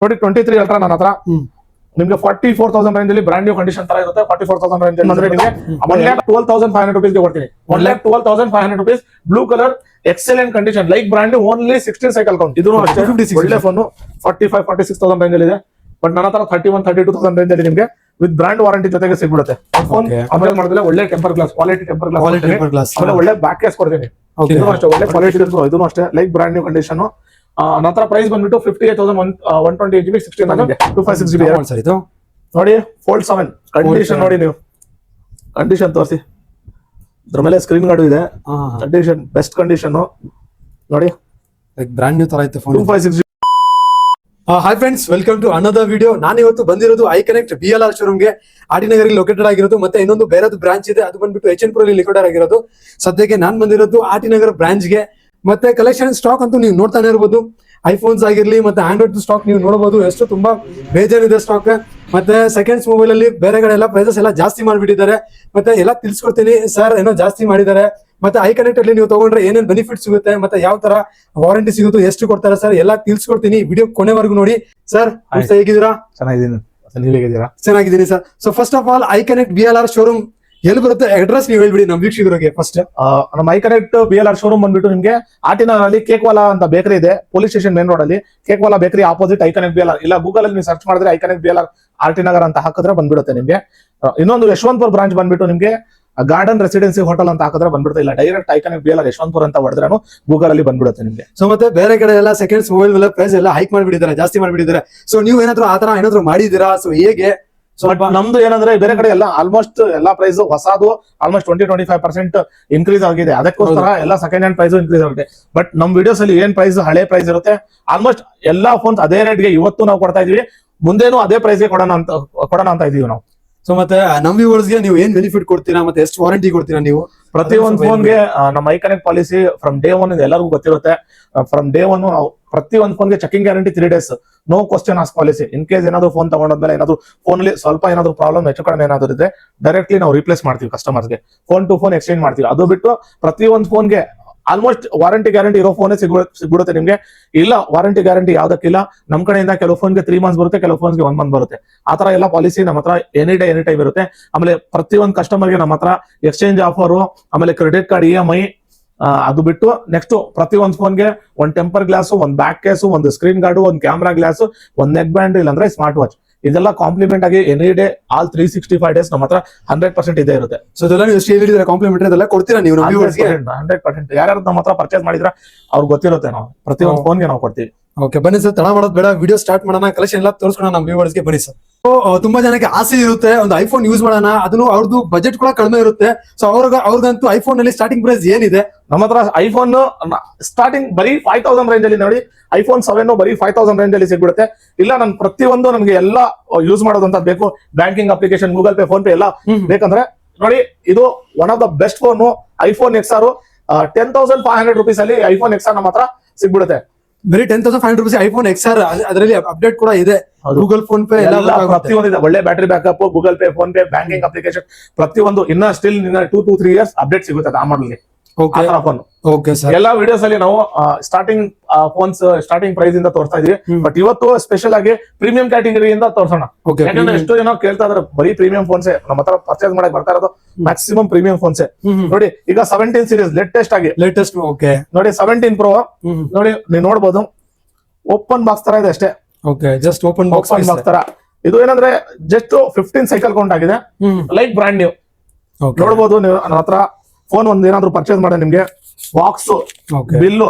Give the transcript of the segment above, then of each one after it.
ನೋಡಿ 23 ಅಲ್ಟ್ರಾ ನನ್ನ ಹತ್ರ ನಿಮ್ಗೆ 44,000 ರೇಂಜ್ ಅಲ್ಲಿ ಬ್ರಾಂಡ್ ನ್ಯೂ ಕಂಡೀಷನ್ ತರ ಇರುತ್ತೆ. 44,000 ರೇಂಜ್ ಅಂದ್ರೆ ನಿಮಗೆ 1,12,500 rupees ಗೆ ಕೊಡ್ತೀನಿ. 1,12,500 rupees blue colour excellent condition like brand only 16 cycle count. ಇದು ಒಳ್ಳೆ ಫೋನ್ 45,46,000 ರೇಂಜ್ ಅಲ್ಲಿ ಇದೆ. ಬಟ್ ನನ್ನ ಹತ್ರ 31,32,000 ರೇಂಜ್ ಅಲ್ಲಿ ನಿಮಗೆ ವಿತ್ ಬ್ರಾಂಡ್ ವಾರಂಟಿ ಜೊತೆಗೆ ಸಿಗ್ಬಿಡುತ್ತೆ. ಫೋನ್ ಆಮೇಲೆ ಮಾಡಿದ್ರೆ ಒಳ್ಳೆ temper glass quality temper glass ಆಮೇಲೆ ಒಳ್ಳೆ ಬ್ಯಾಕ್ ಕೇಸ್ ಕೊಡ್ತೀನಿ. ಇದೂ ಅಷ್ಟೇ ಒಳ್ಳೆ ಕ್ವಾಲಿಟಿ ಇರುತ್ತೆ. ಇದೂ ಅಷ್ಟೇ ಲೈಕ್ ಬ್ರಾಂಡ್ ನ್ಯೂ ಕಂಡೀಷನ್. ನಂತರ ಪ್ರೈಸ್ ಬಂದ್ಬಿಟ್ಟು 58,128 GB 16 256 GB ನೋಡಿ. ಫೋಲ್ಡ್ 7 ಕಂಡೀಷನ್ ನೋಡಿ, ನೀವು ಕಂಡೀಷನ್ ತೋರಿಸಿ. ಅದ್ರ ಮೇಲೆ ಸ್ಕ್ರೀನ್ ಗಾರ್ಡ್ ಇದೆ. ಕಂಡೀಷನ್ ಬೆಸ್ಟ್ ಕಂಡೀಷನ್ ನೋಡಿ, ಬ್ರಾಂಡ್ ನ್ಯೂ ತರ ಐತೆ phone. 256 GB. Hi friends, welcome to another video. ನಾನು ಇವತ್ತು ಬಂದಿರೋದು ಐಕನೆಕ್ಟ್ BLR ಶೋರೂಮ್ಗೆ, ಆಟಿನಗರಲ್ಲಿ ಲೊಕೇಟೆಡ್ ಆಗಿರೋದು. ಮತ್ತೆ ಇನ್ನೊಂದು ಬೇರೆದು ಬ್ರಾಂಚ್ ಇದೆ, ಅದು ಬಂದ್ಬಿಟ್ಟು HN Pro ಲೊಕೇಟೆಡ್ ಆಗಿರೋದು. ಸದ್ಯಕ್ಕೆ ನಾನ್ ಬಂದಿರೋದು ಆಟಿನಗರ ಬ್ರಾಂಚ್ಗೆ. ಮತ್ತೆ ಕಲೆಕ್ಷನ್ ಸ್ಟಾಕ್ ಅಂತೂ ನೀವು ನೋಡ್ತಾನೆ ಇರ್ಬೋದು. ಐಫೋನ್ಸ್ ಆಗಿರ್ಲಿ ಮತ್ತೆ ಆಂಡ್ರಾಯ್ಡ್ ಸ್ಟಾಕ್ ನೀವು ನೋಡಬಹುದು. ಎಷ್ಟು ತುಂಬಾ ಬೇಜಾನಿದೆ ಸ್ಟಾಕ್. ಮತ್ತೆ ಸೆಕೆಂಡ್ಸ್ ಮೊಬೈಲ್ ಅಲ್ಲಿ ಬೇರೆ ಕಡೆ ಎಲ್ಲ ಪ್ರೈಸಸ್ ಎಲ್ಲ ಜಾಸ್ತಿ ಮಾಡಿಬಿಟ್ಟಿದ್ದಾರೆ. ಮತ್ತೆ ಎಲ್ಲ ತಿಳಿಸ್ಕೊಡ್ತೀನಿ ಸರ್, ಏನೋ ಜಾಸ್ತಿ ಮಾಡಿದ್ದಾರೆ. ಮತ್ತೆ ಐಕನೆಕ್ಟ್ ಅಲ್ಲಿ ನೀವು ತಗೊಂಡ್ರೆ ಏನೇನ್ ಬೆನಿಫಿಟ್ ಸಿಗುತ್ತೆ, ಮತ್ತೆ ಯಾವ ತರ ವಾರಂಟಿ ಸಿಗುತ್ತೆ, ಎಷ್ಟು ಕೊಡ್ತಾರೆ ಸರ್, ಎಲ್ಲ ತಿಳಿಸ್ಕೊಡ್ತೀನಿ. ವಿಡಿಯೋ ಕೊನೆವರೆಗೂ ನೋಡಿ. ಸರ್ ಹೇಗಿದ್ದೀರಾ? ಚೆನ್ನಾಗಿದ್ದೀನಿ, ನೀವು ಹೇಗಿದ್ದೀರಾ? ಚೆನ್ನಾಗಿದ್ದೀನಿ sir. So first of all iConnect BLR showroom ಎಲ್ಲಿ ಬರುತ್ತೆ, ಅಡ್ರೆಸ್ ನೀವು ಹೇಳ್ಬಿಡಿ ನಮ್ಮ ವೀಕ್ಷಕರಿಗೆ. ಫಸ್ಟ್ ನಮ್ಮ ಐಕನೆಕ್ಟ್ BLR ಶೋರೂಮ್ ಬಂದ್ಬಿಟ್ಟು ನಿಮ್ಗೆ ಆಟಿನಗರಲ್ಲಿ ಕೇಕ್ವಾಲಾ ಅಂತ ಬೇಕರಿ ಇದೆ, ಪೊಲೀಸ್ ಸ್ಟೇಷನ್ ಮೇನ್ ರೋಡ್ ಅಲ್ಲಿ. ಕೇಕ್ವಾಲಾ ಬೇಕರಿ ಆಪೋಸಿಟ್ ಐಕನೆಕ್ಟ್ BLR. ಇಲ್ಲ ಗೂಗಲ್ ಅಲ್ಲಿ ನೀವು ಸರ್ಚ್ ಮಾಡಿದ್ರೆ ಐಕನೆಕ್ಟ್ BLR ಆಟಿನಗರ್ ಅಂತ ಹಾಕಿದ್ರೆ ಬಂದ್ಬಿಡುತ್ತೆ ನಿಮ್ಗೆ. ಇನ್ನೊಂದು ಯಶವಂತಪುರ ಬ್ರಾಂಚ್ ಬಂದ್ಬಿಟ್ಟು ನಿಮ್ಗೆ ಗಾರ್ಡನ್ ರೆಸಿಡೆನ್ಸಿ ಹೋಟೆಲ್ ಅಂತ ಹಾಕಿದ್ರೆ ಬಂದ್ಬಿಡುತ್ತೆ. ಇಲ್ಲ ಡೈರೆಕ್ಟ್ ಐಕನೆಕ್ಟ್ BLR ಯಶವಂತಪುರ ಅಂತ ಹೊಡೆದ್ರೂ ಗೂಗಲ್ ಅಲ್ಲಿ ಬಂದ್ಬಿಡುತ್ತೆ ನಿಮ್ಗೆ. ಸೊ ಮತ್ತೆ ಬೇರೆ ಕಡೆ ಎಲ್ಲ ಸೆಕೆಂಡ್ಸ್ ಮೊಬೈಲ್ ಮೇಲೆ ಪ್ರೈಸ್ ಎಲ್ಲ ಹೈಕ್ ಮಾಡಿಬಿಟ್ಟಿದ್ದಾರೆ, ಜಾಸ್ತಿ ಮಾಡಿಬಿಟ್ಟಿದ್ದಾರೆ. ಸೊ ನೀವು ಏನಾದ್ರು ಆತರ ಏನಾದ್ರು ಮಾಡಿದೀರಾ? ಸೊ ಹೇಗೆ? ಸ್ವಲ್ಪ ನಮ್ದು ಏನಂದ್ರೆ ಬೇರೆ ಕಡೆ ಎಲ್ಲ ಆಲ್ಮೋಸ್ಟ್ ಎಲ್ಲಾ ಪ್ರೈಸ್ ಹೊಸದು ಆಲ್ಮೋಸ್ಟ್ 20-25% ಇನ್ಕ್ರೀಸ್ ಆಗಿದೆ. ಅದಕ್ಕೋಸ್ಕರ ಎಲ್ಲ ಸೆಕೆಂಡ್ ಹ್ಯಾಂಡ್ ಪ್ರೈಸ್ ಇನ್ಕ್ರೀಸ್ ಆಗಿದೆ. ಬಟ್ ನಮ್ ವಿಡಿಯೋಸ್ ಅಲ್ಲಿ ಏನ್ ಪ್ರೈಸ್ ಹಳೆ ಪ್ರೈಸ್ ಇರುತ್ತೆ ಆಲ್ಮೋಸ್ಟ್ ಎಲ್ಲಾ ಫೋನ್ಸ್ ಅದೇ ರೇಟ್ಗೆ ಇವತ್ತು ನಾವು ಕೊಡ್ತಾ ಇದೀವಿ. ಮುಂದೇನು ಅದೇ ಪ್ರೈಸ್ಗೆ ಕೊಡೋಣ ಅಂತ ಇದೀವಿ ನಾವು. ಸೊ ಮತ್ತೆ ನಮ್ ವ್ಯೂವರ್ಸ್ಗೆ ನೀವು ಏನ್ ಬೆನಿಫಿಟ್ ಕೊಡ್ತೀರಾ, ಮತ್ತೆ ಎಷ್ಟು ವಾರಂಟಿ ಕೊಡ್ತೀರಾ ನೀವು? ಪ್ರತಿಯೊಂದು ಫೋನ್ಗೆ ನಮ್ಮ ಐಕನೆಕ್ಟ್ ಪಾಲಿಸಿ ಫ್ರಮ್ ಡೇ 1 ಎಲ್ಲರಿಗೂ ಗೊತ್ತಿರುತ್ತೆ. ಫ್ರಮ್ ಡೇ 1 ನಾವು ಪ್ರತಿಯೊಂದು ಫೋನ್ಗೆ checking guarantee 3 days, no question ಆಸ್ ಪಾಲಿಸಿ. ಇನ್ ಕೇಸ್ ಏನಾದ್ರು ಫೋನ್ ತಗೊಂಡ್ಮೇಲೆ ಏನಾದ್ರು ಫೋನ್ ಅಲ್ಲಿ ಸ್ವಲ್ಪ ಏನಾದ್ರು ಪ್ರಾಬ್ಲಮ್ ಹೆಚ್ಚು ಕಡಿಮೆ ಏನಾದ್ರು ಇದ್ರೆ ಡೈರೆಕ್ಟ್ಲಿ ನಾವು ರಿಪ್ಲೇಸ್ ಮಾಡ್ತೀವಿ ಕಸ್ಟಮರ್ಸ್ಗೆ. ಫೋನ್ ಟು ಫೋನ್ ಎಕ್ಸ್ಚೇಂಜ್ ಮಾಡ್ತೀವಿ. ಅದು ಬಿಟ್ಟು ಪ್ರತಿಯೊಂದು ಫೋನ್ಗೆ ಆಲ್ಮೋಸ್ಟ್ ವಾರಂಟಿ ಗ್ಯಾರಂಟಿ ಇರೋ ಫೋನೇ ಸಿಗ್ಬಿಡುತ್ತೆ ನಿಮ್ಗೆ. ಇಲ್ಲ ವಾರಂಟಿ ಗ್ಯಾರಂಟಿ ಯಾವ್ದಕ್ಕಿಲ್ಲ. ನಮ್ ಕಡೆಯಿಂದ ಕೆಲವು ಫೋನ್ಗೆ 3 months ಬರುತ್ತೆ, ಕೆಲವು ಫೋನ್ಗೆ 1 month ಬರುತ್ತೆ. ಆತರ ಎಲ್ಲ ಪಾಲಿಸಿ ನಮ್ಮ ಹತ್ರ ಎನಿ ಡೇ ಎನಿ ಟೈಮ್ ಇರುತ್ತೆ. ಆಮೇಲೆ ಪ್ರತಿಯೊಂದು ಕಸ್ಟಮರ್ಗೆ ನಮ್ಮ ಹತ್ರ ಎಕ್ಸ್ಚೇಂಜ್ ಆಫರ್, ಆಮೇಲೆ ಕ್ರೆಡಿಟ್ ಕಾರ್ಡ್ EMI, ಅದು ಬಿಟ್ಟು ನೆಕ್ಸ್ಟ್ ಪ್ರತಿಯೊಂದು ಫೋನ್ಗೆ ಒಂದು ಟೆಂಪರ್ ಗ್ಲಾಸ್, ಒಂದು ಬ್ಯಾಕ್ ಕೇಸು, ಒಂದು ಸ್ಕ್ರೀನ್ ಗಾರ್ಡ್, ಒಂದು ಕ್ಯಾಮ್ರಾ ಗ್ಲಾಸ್, ಒಂದು ನೆಕ್ ಬ್ಯಾಂಡ್, ಇಲ್ಲಾಂದ್ರೆ ಸ್ಮಾರ್ಟ್ ವಾಚ್, ಇದೆಲ್ಲ ಕಾಂಪ್ಲಿಮೆಂಟ್ ಆಗಿ ಎನಿ ಡೇ ಆಲ್ 365 days ನಮ್ಮ ಹತ್ರ 100% ಇದೇ ಇರುತ್ತೆ. ಸೊ ಇದೆಲ್ಲ ನೀವು ಎಷ್ಟು ಹೇಳಿದ್ರೆ ಕಾಂಪ್ಲಿಮೆಂಟರಿ ಅದೆಲ್ಲ ಕೊಡ್ತೀರಾ ನೀವು? 100% ಯಾರ್ಯಾರು ನಮ್ಮ ಹತ್ರ ಪರ್ಚೇಸ್ ಮಾಡಿದ್ರೆ ಅವ್ರಿಗೆ ಗೊತ್ತಿರುತ್ತೆ. ನಾವು ಪ್ರತಿಯೊಂದು ಫೋನ್ಗೆ ನಾವು ಕೊಡ್ತೀವಿ. ಓಕೆ, ಬನ್ನಿ ಸರ್, ತಡ ಮಾಡೋದು ಬೇಡ, ವಿಡಿಯೋ ಸ್ಟಾರ್ಟ್ ಮಾಡೋಣ. ಕಲೆಕ್ಷನ್ ಎಲ್ಲ ತೋರಿಸ್ಕೊಳ್ಳೋಣ ನಮ್ಮ ವ್ಯೂವರ್ಸ್ಗೆ. ಬನ್ನಿ ಸರ್. ತುಂಬಾ ಜನಕ್ಕೆ ಆಸೆ ಇರುತ್ತೆ ಒಂದು ಐಫೋನ್ ಯೂಸ್ ಮಾಡೋಣ, ಅದನ್ನು ಅವ್ರದ್ದು ಬಜೆಟ್ ಕೂಡ ಕಡಿಮೆ ಇರುತ್ತೆ. ಸೊ ಅವ್ರಿಗಂತೂ ಐಫೋನ್ ನಲ್ಲಿ ಸ್ಟಾರ್ಟಿಂಗ್ ಪ್ರೈಸ್ ಏನಿದೆ? ನಮ್ಮ ಹತ್ರ ಐಫೋನ್ ಸ್ಟಾರ್ಟಿಂಗ್ ಬರೀ 5,000 ರೇಂಜ್ ಅಲ್ಲಿ ನೋಡಿ. ಐಫೋನ್ 7 ಬರೀ 5,000 ರೇಂಜ್ ಅಲ್ಲಿ ಸಿಗ್ಬಿಡುತ್ತೆ. ಇಲ್ಲ ನನ್ ಪ್ರತಿಯೊಂದು ನಮ್ಗೆ ಎಲ್ಲ ಯೂಸ್ ಮಾಡೋದಂತ ಬೇಕು, banking application, Google pay, phone pay ಎಲ್ಲ ಬೇಕಂದ್ರೆ ನೋಡಿ, ಇದು one of the best phone iPhone XR. 10,500 rupees ಅಲ್ಲಿ ಐಫೋನ್ XR ನಮ್ಮ ಹತ್ರ ಸಿಗ್ಬಿಡುತ್ತೆ. ಬರೀ 10,500 rupees ಐಫೋನ್ XR. ಅದರಲ್ಲಿ ಅಪ್ಡೇಟ್ ಕೂಡ ಇದೆ, ಗೂಗಲ್ ಫೋನ್ ಪೇ ಎಲ್ಲ ಪ್ರತಿಯೊಂದು ಇದೆ. ಒಳ್ಳೆ battery backup, Google pay, phone pay, banking application ಪ್ರತಿಯೊಂದು ಇನ್ನ ಸ್ಟಿಲ್ 2 to 3 years ಅಪ್ಡೇಟ್ ಸಿಗುತ್ತೆ ಆ ಮಾಡಲ್ಗೆ. Okay sir. ಎಲ್ಲಾ ವಿಡಿಯೋಸ್ ಅಲ್ಲಿ ನಾವು ಸ್ಟಾರ್ಟಿಂಗ್ ಫೋನ್ಸ್ ಸ್ಟಾರ್ಟಿಂಗ್ ಪ್ರೈಸ್ ಇಂದ ತೋರಿಸ್ತಾ ಇದೀವಿ. ಬಟ್ ಇವತ್ತು ಸ್ಪೆಷಲ್ ಆಗಿ ಪ್ರೀಮಿಯಂ ಕ್ಯಾಟಗರಿಯಿಂದ ತೋರ್ಸೋಣ. ಯಾಕಂದ್ರೆ ಎಷ್ಟು ಜನ ಕೇಳ್ತಾ ಇದಾರೆ ಬರೀ ಪ್ರೀಮಿಯಂ ಫೋನ್ಸ್ ನಮ್ಮ ಹತ್ರ ಪರ್ಚೇಸ್ ಮಾಡಕ್ ಬರ್ತಾ ಇರೋದು ಮ್ಯಾಕ್ಸಿಮಮ್ ಪ್ರೀಮಿಯಂ ಫೋನ್ಸ್. ನೋಡಿ ಈಗ 17 ಸೀರೀಸ್ ಲೇಟೆಸ್ಟ್ ಓಕೆ ನೋಡಿ 17 Pro ನೋಡಿ, ನೀವು ನೋಡಬಹುದು ಓಪನ್ ಬಾಕ್ಸ್ ತರ ಇದೆ ಅಷ್ಟೇ. ಓಕೆ, ಜಸ್ಟ್ ಓಪನ್ ಬಾಕ್ಸ್ ತರ. ಇದು ಏನಂದ್ರೆ ಜಸ್ಟ್ 15 ಸೈಕಲ್ ಕೌಂಟ್ ಆಗಿದೆ, ಲೈಕ್ ಬ್ರಾಂಡ್ ನ್ಯೂ. ನೋಡಬಹುದು ನೀವು ನನ್ನ ಹತ್ರ ಫೋನ್ ಒಂದ್ ಏನಾದ್ರು ಪರ್ಚೇಸ್ ಮಾಡಿ ನಿಮ್ಗೆ box, bill,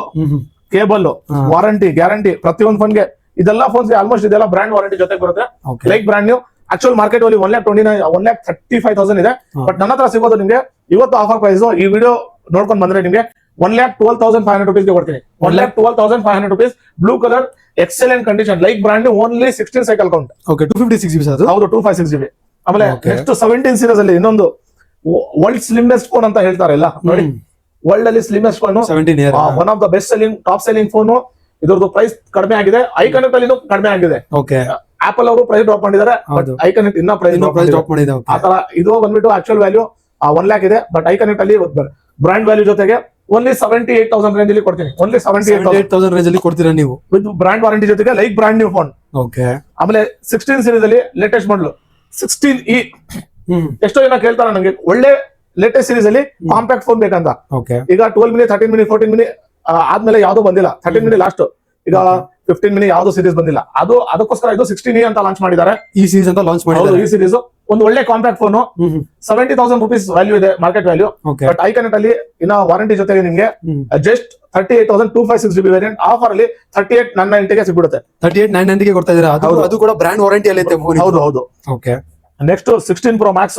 cable, warranty, guarantee ಪ್ರತಿಯೊಂದು ಫೋನ್ಗೆ. ಇದೆಲ್ಲ ಫೋನ್ಸ್ಗೆ ಆಲ್ಮೋಸ್ಟ್ ಇದೆಲ್ಲ ಬ್ರಾಂಡ್ ವಾರಂಟಿ ಜೊತೆ ಬರುತ್ತೆ, like brand new. Actual market ಅಲ್ಲಿ 1,35,000 ಇದೆ. ಬಟ್ ನನ್ನ ಹತ್ರ ಸಿಗೋದು ನಿಮ್ಗೆ ಇವತ್ತು ಆಫರ್ ಪ್ರೈಸ್. ಈ ವಿಡಿಯೋ ನೋಡ್ಕೊಂಡ್ ಬಂದ್ರೆ ನಿಮ್ಗೆ 1,12,500 rupees ಗೆ ಕೊಡ್ತೀನಿ. 1,12,500 rupees blue colour excellent condition like brand only 16 cycle count. Okay, 256 GB ಅದು. ಹೌದು, 256 GB. ಆಮೇಲೆ ನೆಕ್ಸ್ಟ್ 17 ಸೀರೀಸ್ ಅಲ್ಲಿ ಇನ್ನೊಂದು ವರ್ಲ್ಡ್ ಸ್ಲಿಮ್ಮೆಸ್ಟ್ ಫೋನ್ ಅಂತ ಹೇಳ್ತಾರೆ. ಇಲ್ಲ ನೋಡಿ, ವರ್ಲ್ಡ್ ಅಲ್ಲಿ slimmest phone, one of the best selling top selling phone. ಇದ್ರದ್ದು ಪ್ರೈಸ್ ಕಡಿಮೆ ಆಗಿದೆ, ಐಕನೆಕ್ಟ್ ಅಲ್ಲಿ ಕಡಿಮೆ ಆಗಿದೆ. ಆಪಲ್ ಅವರು ಪ್ರೈಸ್ ಡ್ರಾಪ್ ಮಾಡಿದ್ದಾರೆ, ಐಕನೆಕ್ಟ್ ಇನ್ನ ಪ್ರೈಸ್ ಡ್ರಾಪ್ ಮಾಡಿದೆ. ಆತರ ಇದು ಬಂದ್ಬಿಟ್ಟು ಆಕ್ಚುಯಲ್ ವ್ಯಾಲ್ಯೂ 1 lakh ಇದೆ. ಬಟ್ ಐಕನೆಕ್ಟ್ ಅಲ್ಲಿ ಬ್ರಾಂಡ್ ವ್ಯಾಲ್ಯೂ ಜೊತೆಗೆ ಓನ್ಲಿ 78,000 ರೇಂಜ್ ಅಲ್ಲಿ ಕೊಡ್ತೀನಿ. ಓನ್ಲಿ 78,000 ರೇಂಜ್ ಅಲ್ಲಿ ಕೊಡ್ತೀರಾ ನೀವು, ವಿತ್ ಬ್ರಾಂಡ್ ವಾರಂಟಿ ಜೊತೆಗೆ like brand new phone. Okay ಆಮೇಲೆ 16 ಸೀರೀಸ್ ಅಲ್ಲಿ ಲೇಟೆಸ್ಟ್ ಮಾಡಲು 16E. ಹ್ಮ್ ಎಷ್ಟೋ ಜನ ಕೇಳ್ತಾರೆ ನಂಗೆ ಒಳ್ಳೆ ಲೇಟೆಸ್ಟ್ ಸೀರೀಸ್ ಅಲ್ಲಿ ಕಾಂಪ್ಯಾಕ್ಟ್ ಫೋನ್ ಬೇಕಂತ. ಓಕೆ ಈಗ 12 ಮಿನಿ 13 ಮಿನಿ 14 ಮಿನಿ ಆದ್ಮೇಲೆ ಯಾವ್ದು ಬಂದಿಲ್ಲ. 13 ಮಿನಿ ಲಾಸ್ಟ್, ಈಗ 15 ಮಿನಿ ಯಾವ್ದು ಸೀರೀಸ್ ಬಂದಿಲ್ಲ. ಅದಕ್ಕೋಸ್ಕರ ಇದು 16E ಅಂತ ಲಾಂಚ್ ಮಾಡಿದ್ದಾರೆ. ಈ ಸೀರೀಸ್ ಅಂತ ಲಾಂಚ್ ಮಾಡಿದ್ದಾರೆ. ಈ ಸೀರೀಸ್ ಒಂದು ಒಳ್ಳೆ ಕಾಂಪ್ಯಾಕ್ಟ್ ಫೋನ್, 70,000 rupees ವ್ಯಾಲ್ಯೂ ಇದೆ, ಮಾರ್ಕೆಟ್ ವ್ಯಾಲ್ಯೂ. ಓಕೆ ಬಟ್ ಐಕನೆಕ್ಟ್ ಅಲ್ಲಿ ಇನ್ನ ವಾರಂಟಿ ಜೊತೆಗೆ ನಿಮ್ಗೆ ಜಸ್ಟ್ 38,256 GB ವೇರಿಯಂಟ್ ಆಫರ್ ಅಲ್ಲಿ 38,990 ಗೆ ಸಿಗ್ಬಿಡುತ್ತೆ. 38,990 ಗೆ ಕೊಡ್ತಾ ಇದೀರಾ. ಅದು ಕೂಡ ಬ್ರ್ಯಾಂಡ್ ವಾರಂಟಿ ಅಲ್ಲಿ ಐತೆ ಫೋನ್. ಹೌದು. ಓಕೆ ನೆಕ್ಸ್ಟ್ 16 Pro Max,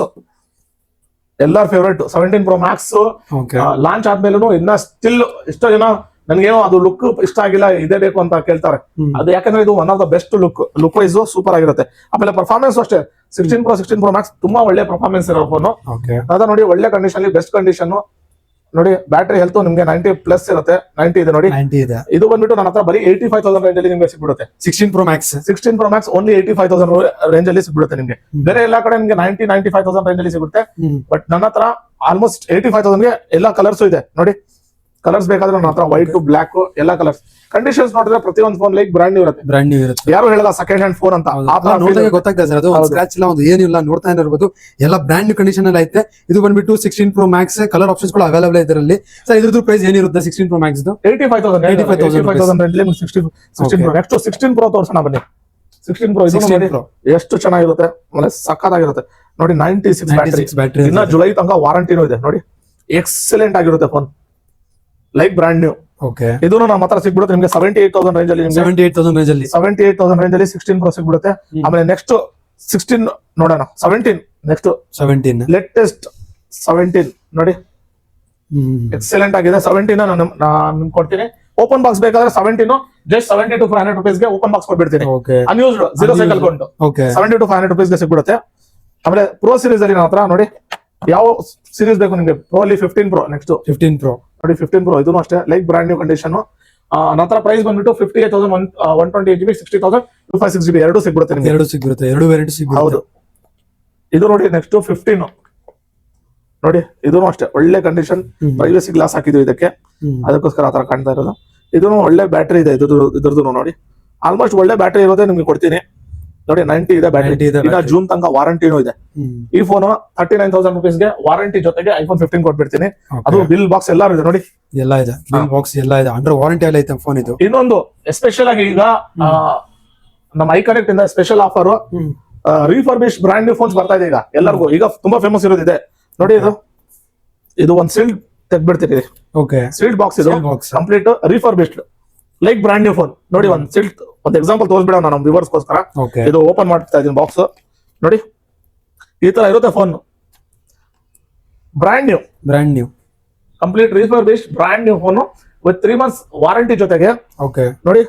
ಎಲ್ಲರ favourite 17 Pro Max okay launch ಆದ್ಮೇಲೂ ಇನ್ನ ಸ್ಟಿಲ್ ಎಷ್ಟೋ ಜನ ನನ್ಗೇನೋ ಅದು ಲುಕ್ ಇಷ್ಟ ಆಗಿಲ್ಲ, ಇದೇ ಬೇಕು ಅಂತ ಕೇಳ್ತಾರೆ. ಅದು ಯಾಕಂದ್ರೆ ಇದು one of the best look wise super ಆಗಿರುತ್ತೆ. ಆಮೇಲೆ ಪರ್ಫಾರ್ಮೆನ್ಸ್ ಅಷ್ಟೇ 16 Pro Max ತುಂಬಾ ಒಳ್ಳೆ ಪರ್ಫಾರ್ಮೆನ್ಸ್ ಇರೋ ಫೋನ್. ಓಕೆ ಅದ ನೋಡಿ ಒಳ್ಳೆ ಕಂಡೀಷನ್, ಬೆಸ್ಟ್ ಕಂಡೀಷನ್ ನೋಡಿ. ಬ್ಯಾಟರಿ ಹೆಲ್ತ್ ನಿಮ್ಗೆ 90+ ಇರುತ್ತೆ, 90 ಇದೆ ನೋಡಿ. 90 ಇದೆ. ಇದು ಬಂದ್ಬಿಟ್ಟು ನನ್ನ ಹತ್ರ ಬರೀ 85,000 ರೇಂಜ್ ಅಲ್ಲಿ ನಿಮ್ಗೆ ಸಿಗ್ಬಿಡುತ್ತೆ. 16 Pro Max 16 Pro Max only 85,000 range ಅಲ್ಲಿ ಸಿಗ್ಬಿಡುತ್ತೆ ನಿಮ್ಗೆ. ಬೇರೆ ಎಲ್ಲಾ ಕಡೆ ನಿಮ್ಗೆ 95,000 ರೇಂಜ್ ಅಲ್ಲಿ ಸಿಗುತ್ತೆ. ಬಟ್ ನನ್ನ ಹತ್ರ ಆಲ್ಮೋಸ್ಟ್ 85,000 ಗೆ ಎಲ್ಲಾ ಕಲರ್ಸ್ ಇದೆ ನೋಡಿ. ಕಲರ್ಸ್ ಬೇಕಾದ್ರೆ ನನ್ನ ಹತ್ರ ವೈಟ್, ಬ್ಲಾಕ್ ಎಲ್ಲಾ ಕಲರ್ಸ್. ಕಂಡೀಷನ್ಸ್ ನೋಡಿದ್ರೆ ಪ್ರತಿಯೊಂದು ಫೋನ್ ಲೈಕ್ ಬ್ರ್ಯಾಂಡ್ ನ್ಯೂ ಇರುತ್ತೆ. ಬ್ರ್ಯಾಂಡ್ ನ್ಯೂ ಇರುತ್ತೆ. ಯಾರು ಹೇಳಲ್ಲ ಸೆಕೆಂಡ್ ಹ್ಯಾಂಡ್ ಫೋನ್ ಅಂತ. ನೋಡಿದಾಗ ಗೊತ್ತಾಗ್ತದೆ ಸರ್, ಅದು ಒಂದು ಸ್ಕ್ರಾಚ್ ಇಲ್ಲ, ಒಂದು ಏನಿಲ್ಲ, ನೋಡ್ತಾ ಇರ್ಬೋದು. ಎಲ್ಲ ಬ್ರ್ಯಾಂಡ್ ನ್ಯೂ ಕಂಡೀಷನ್ ಅಲ್ಲಿ ಐತೆ. ಇದು ಬಂದ್ಬಿಟ್ಟು 16 Pro Max. ಕಲರ್ ಆಪ್ಷನ್ಸ್ ಕೂಡ ಅವೈಲೇಬಲ್ ಇದೆ ಇದರಲ್ಲಿ. ಸರ್ ಇದ್ರದ್ದು ಪ್ರೈಸ್ ಏನಿರುತ್ತೆ 16 Pro Max? 85,000 ನೆಕ್ಸ್ಟ್ 16 Pro ತೋರ್ಸೋಣ ಬನ್ನಿ. 16 Pro ಇದು ನೋಡಿ ಎಷ್ಟು ಚೆನ್ನಾಗಿರುತ್ತೆ, ಆಮೇಲೆ ಸಕ್ಕತ್ತಾಗಿರುತ್ತೆ ನೋಡಿ. 96 ಬ್ಯಾಟರಿ, ಇನ್ನ ಜುಲೈ ತನಕ ವಾರಂಟಿನೂ ಇದೆ ನೋಡಿ. ಎಕ್ಸಲೆಂಟ್ ಆಗಿರುತ್ತೆ phone, like brand new. Okay ಇದು ನಮ್ಮ ಹತ್ರ ಸಿಗ್ಬಿಡುತ್ತೆ ನಿಮ್ಗೆ 78,000 ರೇಂಜ್ ಅಲ್ಲಿ. 78,000 ರೇಂಜ್ ಅಲ್ಲಿ 78,000 ರೇಂಜ್ ಅಲ್ಲಿ 16 Pro ಸಿಗ್ಬಿಡುತ್ತೆ. ಆಮೇಲೆ ನೆಕ್ಸ್ಟ್ 16 ನೋಡೋಣ. 17 ನೆಕ್ಸ್ಟ್ 17 ಲೇಟೆಸ್ಟ್ 17 ನೋಡಿ, ಎಕ್ಸಲೆಂಟ್ ಆಗಿದೆ. 17 ನಾನು ಕೊಡ್ತೀನಿ. ಓಪನ್ ಬಾಕ್ಸ್ ಬೇಕಾದ್ರೆ 17 ಜಸ್ಟ್ 70 to 500 rupees ಗೆ ಓಪನ್ ಬಾಕ್ಸ್ ಕೊಟ್ಬಿಡ್ತೀನಿ. ಓಕೆ ಅನ್ಯೂಸ್ಡ್ ಜೀರೋ ಸೈಕಲ್ ಕೊಂಡು ಓಕೆ 70 to 500 rupees ಗೆ ಸಿಗ್ಬಿಡುತ್ತೆ. ಆಮೇಲೆ ಪ್ರೋ ಸೀರೀಸ್ ಅಲ್ಲಿ ನನ್ನ ಹತ್ರ ನೋಡಿ ಯಾವ ಸೀರೀಸ್ ಬೇಕು ನಿಮ್ಗೆ. ಪ್ರೋ ಅಲ್ಲಿ 15 Pro ನೆಕ್ಸ್ಟ್ 15 Pro ನೋಡಿ. 15 Pro ಇದೂ ಅಷ್ಟೇ ಲೈಕ್ ಬ್ರ್ಯಾಂಡ್ ನ್ಯೂ ಕಂಡೀಷನ್. ನನ್ನ ಹತ್ರ ಪ್ರೈಸ್ ಬಂದ್ಬಿಟ್ಟು 58,128 GB, 60,256 GB ಎರಡು ಸಿಗ್ಬಿಡುತ್ತೆ ನಿಮ್ಗೆ. ಎರಡು ಸಿಗುತ್ತೆ, ಎರಡು ವೇರಿಯಂಟ್ ಸಿಗುತ್ತೆ. ಹೌದು. ಇದು ನೋಡಿ ನೆಕ್ಸ್ಟ್ 15 ನೋಡಿ. ಇದೂ ಅಷ್ಟೇ ಒಳ್ಳೆ ಕಂಡೀಷನ್, ಪ್ರೈವಸಿ ಗ್ಲಾಸ್ ಹಾಕಿದ್ವಿ ಇದಕ್ಕೆ, ಅದಕ್ಕೋಸ್ಕರ ಆತರ ಕಾಣ್ತಾ ಇರೋದು. ಇದೂ ಒಳ್ಳೆ ಬ್ಯಾಟರಿ ಇದೆ ಇದ್ರದ್ದು ನೋಡಿ. ಆಲ್ಮೋಸ್ಟ್ ಒಳ್ಳೆ ಬ್ಯಾಟರಿ ಇರೋದೇ ನಿಮ್ಗೆ ಕೊಡ್ತೀನಿ ನೋಡಿ. 90 ಇದೆ ಬ್ಯಾಟರಿ. ಈಗ ಜೂನ್ ತನಕ ವಾರಂಟಿನೂ ಇದೆ. ಈ ಫೋನ್ 39,000 rupees ಗೆ ವಾರಂಟಿ ಜೊತೆಗೆ iPhone 15 ಕೊಟ್ಬಿಡ್ತೀನಿ. ಅದು ಬಿಲ್ ಬಾಕ್ಸ್ ಎಲ್ಲ ಇದೆ ನೋಡಿ, ಎಲ್ಲ ಇದೆ, ಬಿಲ್ ಬಾಕ್ಸ್ ಎಲ್ಲ ಇದೆ, ಅಂಡರ್ ವಾರಂಟಿ ಎಲ್ಲ ಐತೆ ಫೋನ್ ಇದು. ಇನ್ನೊಂದು ಎಸ್ಪೆಷಲ್ ಆಗಿ ಈಗ ನಮ್ಮ ಐಕನೆಕ್ಟ್ ಇಂದ special offer, refurbish brand new phones ಬರ್ತಾ ಇದೆ ಈಗ ಎಲ್ಲರಿಗೂ. ಈಗ ತುಂಬಾ ಫೇಮಸ್ ಇರೋದಿದೆ ನೋಡಿ. ಇದು ಒಂದು ಸೀಲ್ಡ್ ತೆಗ್ಬಿಡ್ತೀನಿ. ಓಕೆ ಸೀಲ್ಡ್ ಬಾಕ್ಸ್ ಇದು complete refurbished like brand new phone ನೋಡಿ. ಒಂದು ಎಕ್ಸಾಂಪಲ್ ತೋರಿಸ್ಬಿಡ ನಮ್ಮ ವ್ಯೂವರ್ಸ್ಗೋಸ್ಕರ. ಇದು ಓಪನ್ ಮಾಡ್ತಾ ಇದೀನಿ ಬಾಕ್ಸ್ ನೋಡಿ. ಈ ತರ ಇರುತ್ತೆ phone, brand new complete refurbished brand new phone with 3 months warranty ಜೊತೆಗೆ. ಓಕೆ ನೋಡಿ